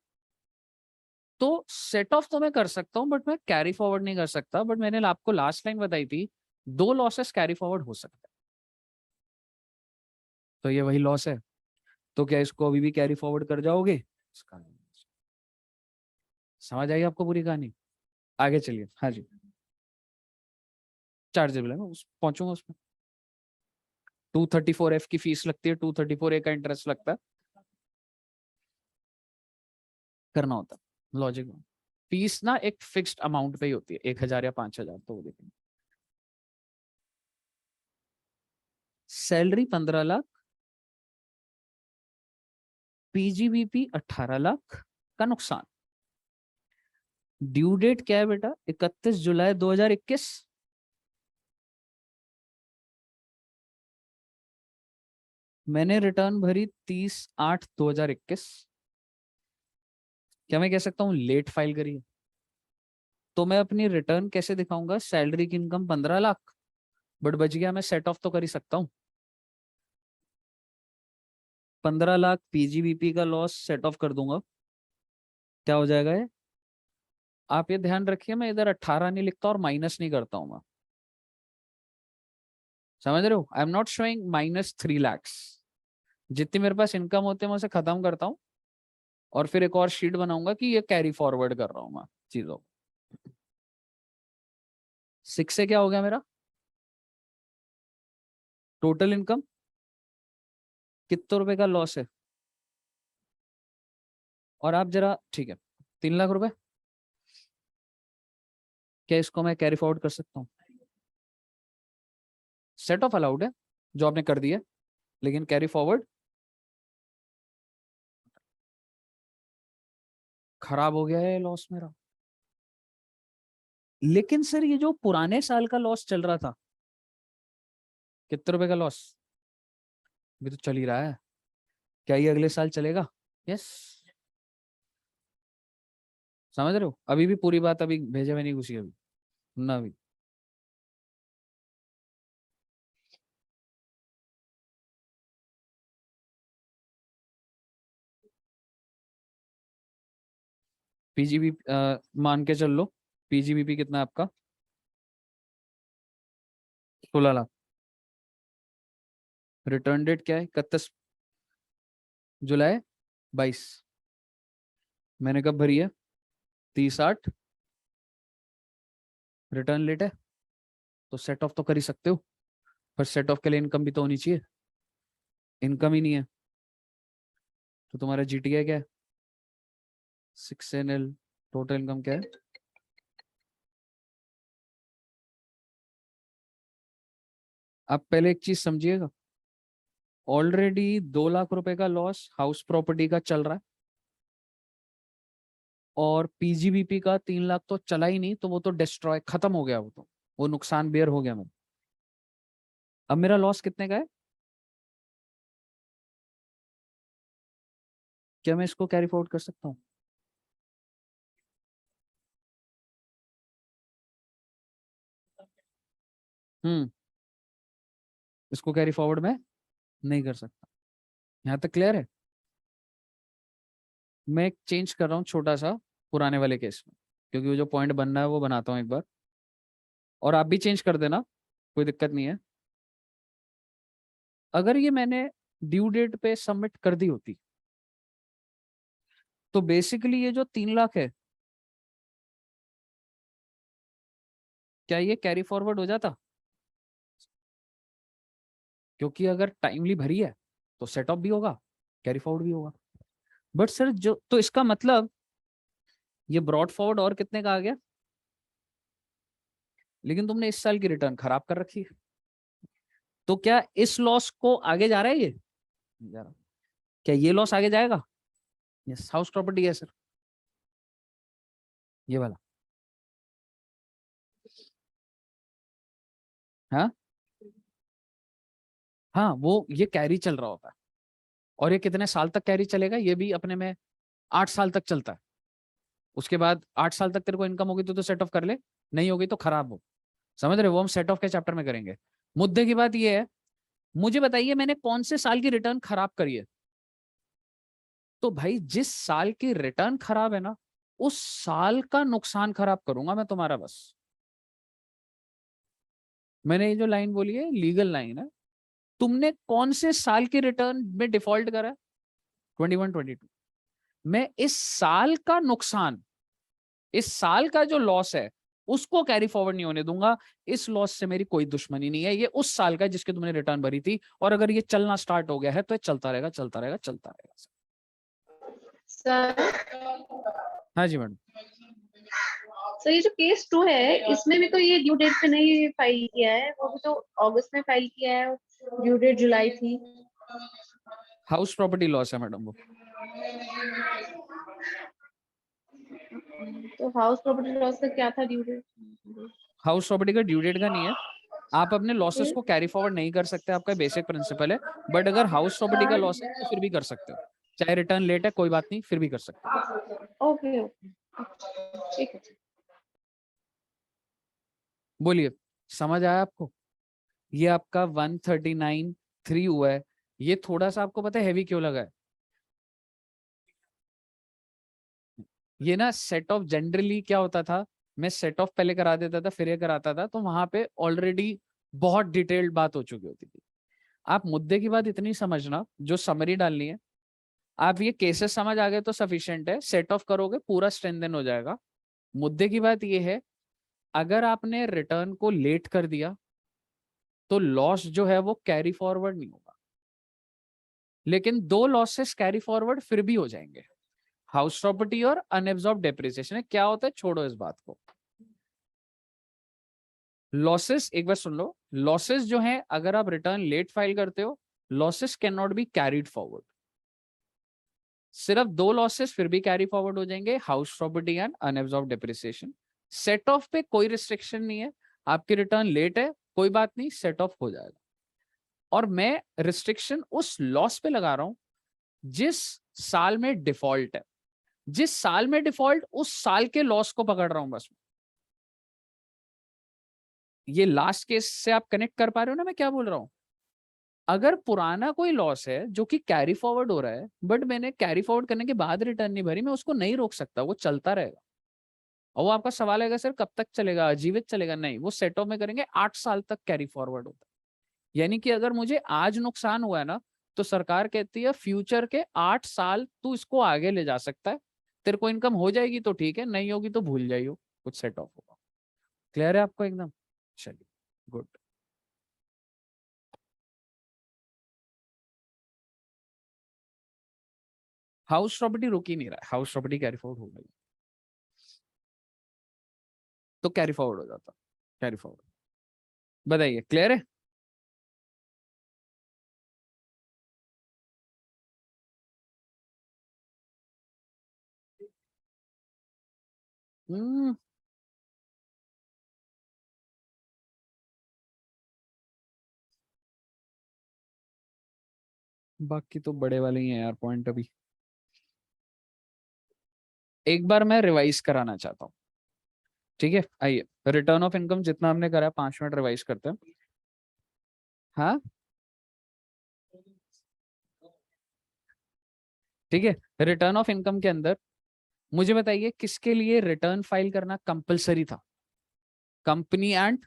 तो सेट ऑफ तो मैं कर सकता हूं बट मैं कैरी फॉरवर्ड नहीं कर सकता। बट मैंने आपको लास्ट लाइन बताई थी, 2 लॉसेस कैरी फॉरवर्ड हो सकते हैं। तो ये वही लॉस है। तो क्या इसको अभी भी कैरी फॉरवर्ड कर जाओगे? इसका नहीं। समझ आई आपको पूरी कहानी? आगे चलिए। हाँ जी, चार्जेबल है, मैं पहुंचूंगा उसमें। 234F की फीस लगती है, 234A का इंटरेस्ट लगता है। करना होता है लॉजिक में। फीस ना एक फिक्स्ड अमाउंट पे ही होती है, 1,000 या 5,000, तो वो देखेंगे। सैलरी 15 लाख, पीजीबीपी 18 लाख का नुकसान। ड्यू डेट क्या है बेटा? 31 जुलाई 2021। मैंने रिटर्न भरी 30/8/2021। क्या मैं कह सकता हूँ लेट फाइल करी है? तो मैं अपनी रिटर्न कैसे दिखाऊंगा? सैलरी की इनकम 15 लाख, बट बच गया, मैं सेट ऑफ तो कर ही सकता हूँ। 15 लाख पीजीबीपी का लॉस सेट ऑफ कर दूंगा। क्या हो जाएगा ये? आप ये ध्यान रखिए, मैं इधर 18 नहीं लिखता और माइनस नहीं करता हूं मैं। समझ रहे हो? I am not showing -3 lakhs। जितनी मेरे पास इनकम होती है मैं उसे खत्म करता हूँ, और फिर एक और शीट बनाऊंगा कि ये कैरी फॉरवर्ड कर रहा हूँ मैं चीजों। 6 से क्या हो गया मेरा? टोटल इनकम कितने रुपए का लॉस है? और आप जरा, ठीक है, 3 लाख रुपए। क्या इसको मैं कैरी फॉरवर्ड कर सकता हूँ? सेट ऑफ अलाउड है जो आपने कर दिया, लेकिन कैरी फॉरवर्ड खराब हो गया है लॉस मेरा। लेकिन सर ये जो पुराने साल का लॉस चल रहा था, कितने रुपए का लॉस? भी तो चल ही रहा है। क्या ये अगले साल चलेगा? यस। समझ रहे हो? अभी भी पूरी बात अभी भेजे में नहीं घुसी अभी ना अभी। पीजीबी मान के चल लो। पीजीबीपी कितना है आपका? 16 लाख। रिटर्न डेट क्या है? 31 जुलाई 22। मैंने कब भरी है? 30/8। रिटर्न लेट है, तो सेट ऑफ तो कर ही सकते हो, पर सेट ऑफ के लिए इनकम भी तो होनी चाहिए। इनकम ही नहीं है, तो तुम्हारा जीटीए क्या है? 6 से 0। टोटल इनकम क्या है? आप पहले एक चीज समझिएगा, ऑलरेडी 2 लाख रुपए का लॉस हाउस प्रॉपर्टी का चल रहा है, और पीजीबीपी का 3 लाख तो चला ही नहीं, तो वो तो डिस्ट्रॉय खत्म हो गया, वो नुकसान बेयर हो गया मेरा। अब मेरा लॉस कितने का है? क्या मैं इसको कैरी फॉरवर्ड कर सकता हूँ? इसको कैरी फॉरवर्ड में नहीं कर सकता। यहां तक क्लियर है? मैं एक चेंज कर रहा हूँ छोटा सा पुराने वाले केस में, क्योंकि वो जो पॉइंट बनना है वो बनाता हूँ एक बार, और आप भी चेंज कर देना, कोई दिक्कत नहीं है। अगर ये मैंने ड्यू डेट पे सबमिट कर दी होती, तो बेसिकली ये जो 3 लाख है, क्या ये कैरी फॉरवर्ड हो जाता? क्योंकि अगर टाइमली भरी है तो सेट ऑफ भी होगा, कैरी फॉरवर्ड भी होगा। बट सर जो, तो इसका मतलब ये ब्रॉड फॉरवर्ड और कितने का आ गया? लेकिन तुमने इस साल की रिटर्न खराब कर रखी है, तो क्या इस लॉस को आगे जा रहा है? ये नहीं जा रहा। क्या ये लॉस आगे जाएगा? यस, हाउस प्रॉपर्टी है सर, ये वाला। हाँ हाँ, वो ये कैरी चल रहा होता है, और ये कितने साल तक कैरी चलेगा ये भी अपने में, 8 साल तक चलता है। उसके बाद 8 साल तक तेरे को इनकम होगी तो सेट ऑफ कर ले, नहीं होगी तो खराब हो। समझ रहे हो? वो हम सेट ऑफ के चैप्टर में करेंगे। मुद्दे की बात ये है, मुझे बताइए मैंने कौन से साल की रिटर्न खराब करी है? तो भाई जिस साल की रिटर्न खराब है ना, उस साल का नुकसान खराब करूंगा मैं तुम्हारा, बस। मैंने ये जो लाइन बोली है लीगल लाइन है। तुमने कौन से साल की रिटर्न में डिफॉल्ट करा है? 21 22। मैं इस साल का नुकसान, इस साल का जो लॉस है, उसको कैरी फॉरवर्ड नहीं होने दूंगा। इस लॉस से मेरी कोई दुश्मनी नहीं है, ये उस साल का जिसके तुमने रिटर्न भरी थी, और अगर ये चलना स्टार्ट हो गया है तो ये चलता रहेगा, चलता रहेगा, चलता रहेगा। सर हाँ जी मैडम। सर ये जो केस 2 है इसमें भी तो ये ड्यू डेट पे नहीं फाइल किया है, वो भी तो अगस्त में फाइल किया है, ड्यू डेट जुलाई थी। हाउस प्रॉपर्टी लॉस है मैडम वो। तो हाउस प्रॉपर्टी लॉस का क्या था ड्यू डेट? हाउस प्रॉपर्टी का ड्यू डेट का नहीं है, आप अपने लॉसेस को कैरी फॉरवर्ड नहीं कर सकते, आपका बेसिक प्रिंसिपल है। बट अगर हाउस प्रॉपर्टी का लॉस है तो फिर भी कर सकते हो, चाहे रिटर्न लेट है कोई बात नहीं, फिर भी कर सकते हो। ओके ओके ठीक है। बोलिए, समझ आया आपको? ये आपका 139.3 हुआ है। ये थोड़ा सा आपको पता है हैवी क्यों लगा है? ये ना सेट ऑफ जनरली क्या होता था, मैं सेट ऑफ पहले करा देता था फिर ये कराता था, तो वहां पे ऑलरेडी बहुत डिटेल्ड बात हो चुकी होती थी। आप मुद्दे की बात इतनी समझना, जो समरी डालनी है, आप ये केसेस समझ आ गए तो सफिशिएंट है, सेट ऑफ करोगे पूरा स्ट्रेंथन हो जाएगा। मुद्दे की बात ये है, अगर आपने रिटर्न को लेट कर दिया तो लॉस जो है वो कैरी फॉरवर्ड नहीं होगा, लेकिन 2 लॉसेस कैरी फॉरवर्ड फिर भी हो जाएंगे, हाउस प्रॉपर्टी और अनएब्सॉर्ब डेप्रिसिएशन। क्या होता है, छोड़ो इस बात को। लॉसेस एक बार सुन लो, लॉसेस जो हैं अगर आप रिटर्न लेट फाइल करते हो, losses can not be carried forward. सिर्फ 2 लॉसेस फिर भी कैरी फॉरवर्ड हो जाएंगे, house property and unabsorb depreciation. Set off पे कोई रिस्ट्रिक्शन नहीं है, आपकी रिटर्न लेट है कोई बात नहीं, सेट ऑफ हो जाएगा। और मैं रिस्ट्रिक्शन उस लॉस पे लगा रहा हूं जिस साल में डिफॉल्ट है, जिस साल में डिफॉल्ट उस साल के लॉस को पकड़ रहा हूं बस। ये लास्ट केस से आप कनेक्ट कर पा रहे हो ना मैं क्या बोल रहा हूं? अगर पुराना कोई लॉस है जो कि कैरी फॉरवर्ड हो रहा है, बट मैंने कैरी फॉरवर्ड करने के बाद रिटर्न नहीं भरी, मैं उसको नहीं रोक सकता, वो चलता रहेगा। और वो आपका सवाल है सर कब तक चलेगा, जीवित चलेगा? नहीं, वो सेट ऑफ में करेंगे, 8 साल तक कैरी फॉरवर्ड होता है। यानी कि अगर मुझे आज नुकसान हुआ है ना, तो सरकार कहती है फ्यूचर के 8 साल तू इसको आगे ले जा सकता है, तेरे को इनकम हो जाएगी तो ठीक है, नहीं होगी तो भूल जाइयो, कुछ सेट ऑफ होगा। क्लियर है आपको एकदम? चलिए, गुड। हाउस प्रॉपर्टी रुक ही नहीं रहा है, हाउस प्रॉपर्टी कैरी फॉरवर्ड हो गई तो कैरी फॉरवर्ड हो जाता, कैरी फॉरवर्ड। बताइए, क्लियर है? हम्म, बाकी तो बड़े वाले ही हैं यार पॉइंट अभी। एक बार मैं रिवाइज कराना चाहता हूँ, ठीक है, आइए रिटर्न ऑफ इनकम जितना हमने करा 5 मिनट रिवाइज करते हैं। हाँ ठीक है, रिटर्न ऑफ इनकम के अंदर मुझे बताइए किसके लिए रिटर्न फाइल करना कंपलसरी था? Company and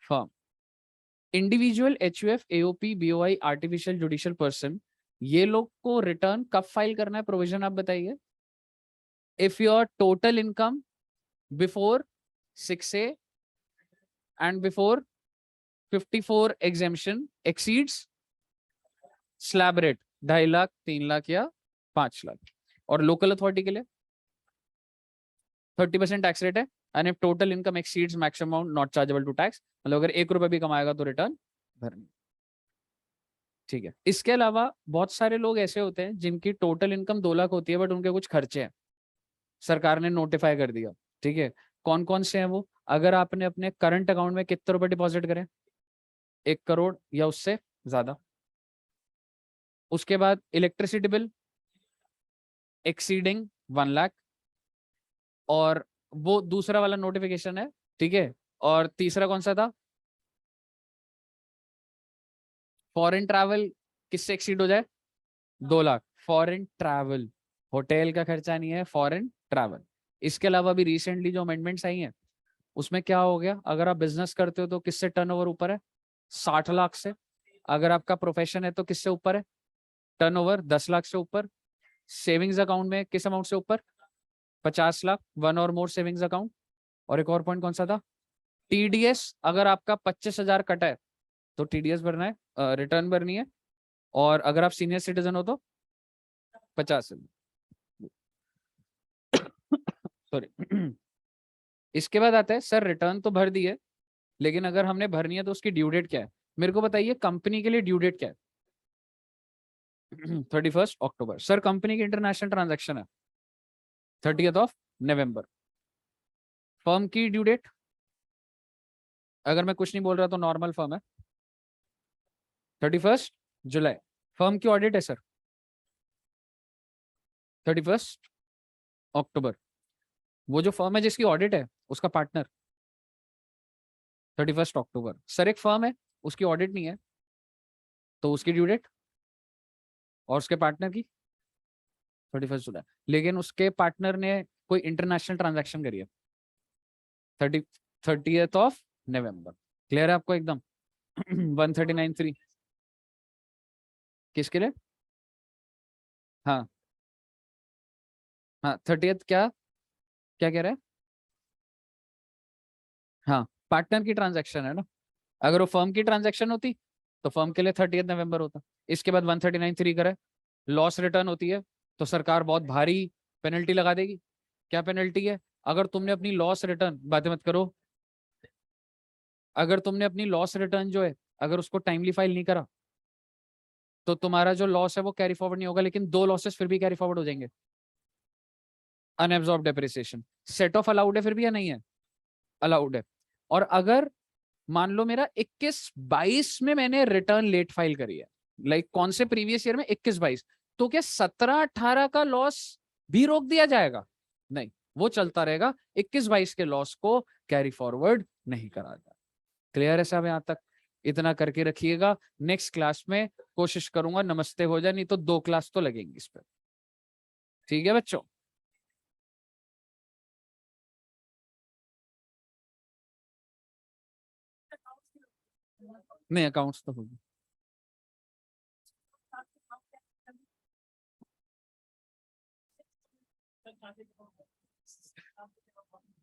firm. Individual, HUF, AOP, BOI, artificial judicial person, ये लोग को रिटर्न कब फाइल करना है? प्रोविजन आप बताइए। If your total income before 6A and before 54 exemption exceeds slab rate 2.5 lakh, 3 lakh या 5 लाख। और लोकल अथॉरिटी के लिए 30% टैक्स रेट है। And if total income exceeds maximum amount not chargeable to tax, मतलब अगर 1 रुपए भी कमाएगा तो रिटर्न भरनी। ठीक है, इसके अलावा बहुत सारे लोग ऐसे होते हैं जिनकी टोटल इनकम 2 लाख होती है बट उनके कुछ खर्चे हैं, सरकार ने नोटिफाई कर दिया। ठीक है, कौन कौन से हैं वो? अगर आपने अपने करंट अकाउंट में कितने रुपए डिपॉजिट करें, 1 करोड़ या उससे ज्यादा। उसके बाद इलेक्ट्रिसिटी बिल एक्सीडिंग 1 लाख, और वो दूसरा वाला नोटिफिकेशन है। ठीक है, और तीसरा कौन सा था? फॉरेन ट्रैवल किससे एक्सीड हो जाए? 2 लाख। फॉरेन ट्रैवल, होटल का खर्चा नहीं है, फॉरेन ट्रैवल। इसके अलावा भी रिसेंटली जो अमेंडमेंट्स आई हैं उसमें क्या हो गया, अगर आप बिजनेस करते हो तो किससे टर्नओवर ऊपर है? 60 लाख से। अगर आपका प्रोफेशन है तो किससे ऊपर है? टर्नओवर 10 लाख से ऊपर। सेविंग्स अकाउंट में किस अमाउंट से ऊपर? 50 लाख, 1 और मोर सेविंग्स अकाउंट। और एक और पॉइंट कौन सा था? टीडीएस, अगर आपका 25,000 कटा है तो टीडीएस भरना है, रिटर्न भरनी है। और अगर आप सीनियर सिटीजन हो तो 50। सॉरी। इसके बाद आता है सर रिटर्न तो भर दी है लेकिन अगर हमने भरनी है तो उसकी ड्यू डेट क्या है? मेरे को बताइए कंपनी के लिए ड्यू डेट क्या है? 31 अक्टूबर। सर कंपनी की इंटरनेशनल ट्रांजैक्शन है 30 नवंबर। फर्म की ड्यू डेट, अगर मैं कुछ नहीं बोल रहा तो नॉर्मल फर्म है 31 जुलाई। फर्म की ऑडिट है सर 31 अक्टूबर। वो जो फर्म है जिसकी ऑडिट है उसका पार्टनर 31 अक्टूबर। सर एक फर्म है उसकी ऑडिट नहीं है तो उसकी ड्यू डेट और उसके पार्टनर की 31 जुलाई, लेकिन उसके पार्टनर ने कोई इंटरनेशनल ट्रांजैक्शन करी है 30 नवंबर। क्लियर है आपको एकदम? 139.3 किसके लिए? हाँ हाँ 30th क्या क्या कह रहे हैं? हाँ पार्टनर की ट्रांजैक्शन है ना, अगर वो फर्म की ट्रांजैक्शन होती तो फर्म के लिए 30 नवंबर होता। इसके बाद 139.3 करे, लॉस रिटर्न होती है तो सरकार बहुत भारी पेनल्टी लगा देगी। क्या पेनल्टी है? अगर तुमने अपनी लॉस रिटर्न, बातें मत करो, अगर तुमने अपनी लॉस रिटर्न जो है अगर उसको टाइमली फाइल नहीं करा तो तुम्हारा जो लॉस है वो कैरी फॉरवर्ड नहीं होगा, लेकिन 2 लॉसेस फिर भी कैरी फॉरवर्ड हो जाएंगे। Unabsorbed depreciation, set of allowed है फिर भी या नहीं है? अलाउड है। और अगर मान लो मेरा 21-22 में मैंने रिटर्न लेट फाइल करी है, लाइक कौन से प्रीवियस ईयर में 21-22, तो क्या 17-18 का लॉस भी रोक दिया जाएगा? नहीं, वो चलता रहेगा। 21-22 के लॉस को कैरी फॉरवर्ड नहीं करा जाए। क्लियर है साहब? यहां तक इतना करके रखिएगा। नेक्स्ट क्लास में कोशिश करूंगा नमस्ते हो जाए, नहीं तो 2 क्लास तो लगेंगी इस पर। ठीक है बच्चों? नहीं अकाउंट्स तो होगी।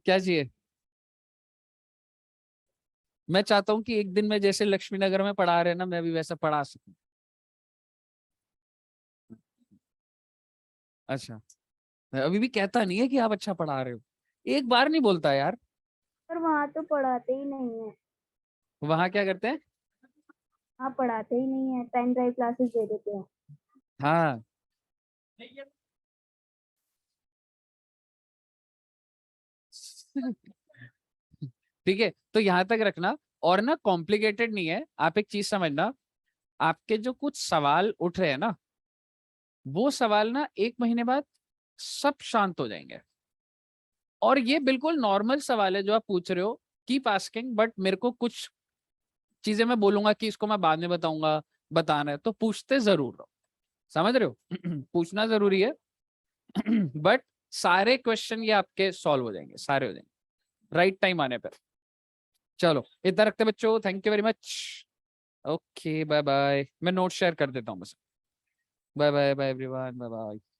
क्या चाहिए? मैं चाहता हूँ कि एक दिन में जैसे लक्ष्मी नगर में पढ़ा रहे हैं ना, मैं भी वैसा पढ़ा सकूं। अच्छा, अभी भी कहता नहीं है कि आप अच्छा पढ़ा रहे हो, एक बार नहीं बोलता यार। पर वहाँ तो पढ़ाते ही नहीं है। वहां क्या करते हैं? वहाँ पढ़ाते ही नहीं है, पेन ड्राइव क्लासेस दे देते हैं। हाँ ठीक है, तो यहां तक रखना। और ना कॉम्प्लिकेटेड नहीं है, आप एक चीज समझना, आपके जो कुछ सवाल उठ रहे हैं ना वो सवाल ना 1 महीने बाद सब शांत हो जाएंगे। और ये बिल्कुल नॉर्मल सवाल है जो आप पूछ रहे हो, कीप आस्किंग, बट मेरे को कुछ चीजें मैं बोलूंगा कि इसको मैं बाद में बताऊंगा, बताना है तो पूछते जरूर रहो, समझ रहे हो? पूछना जरूरी है। बट सारे क्वेश्चन ये आपके सॉल्व हो जाएंगे, सारे हो जाएंगे राइट टाइम आने पर। चलो इतना रखते बच्चों, thank you very much. Okay bye bye, मैं नोट शेयर कर देता हूँ बस। Bye bye bye everyone, bye bye.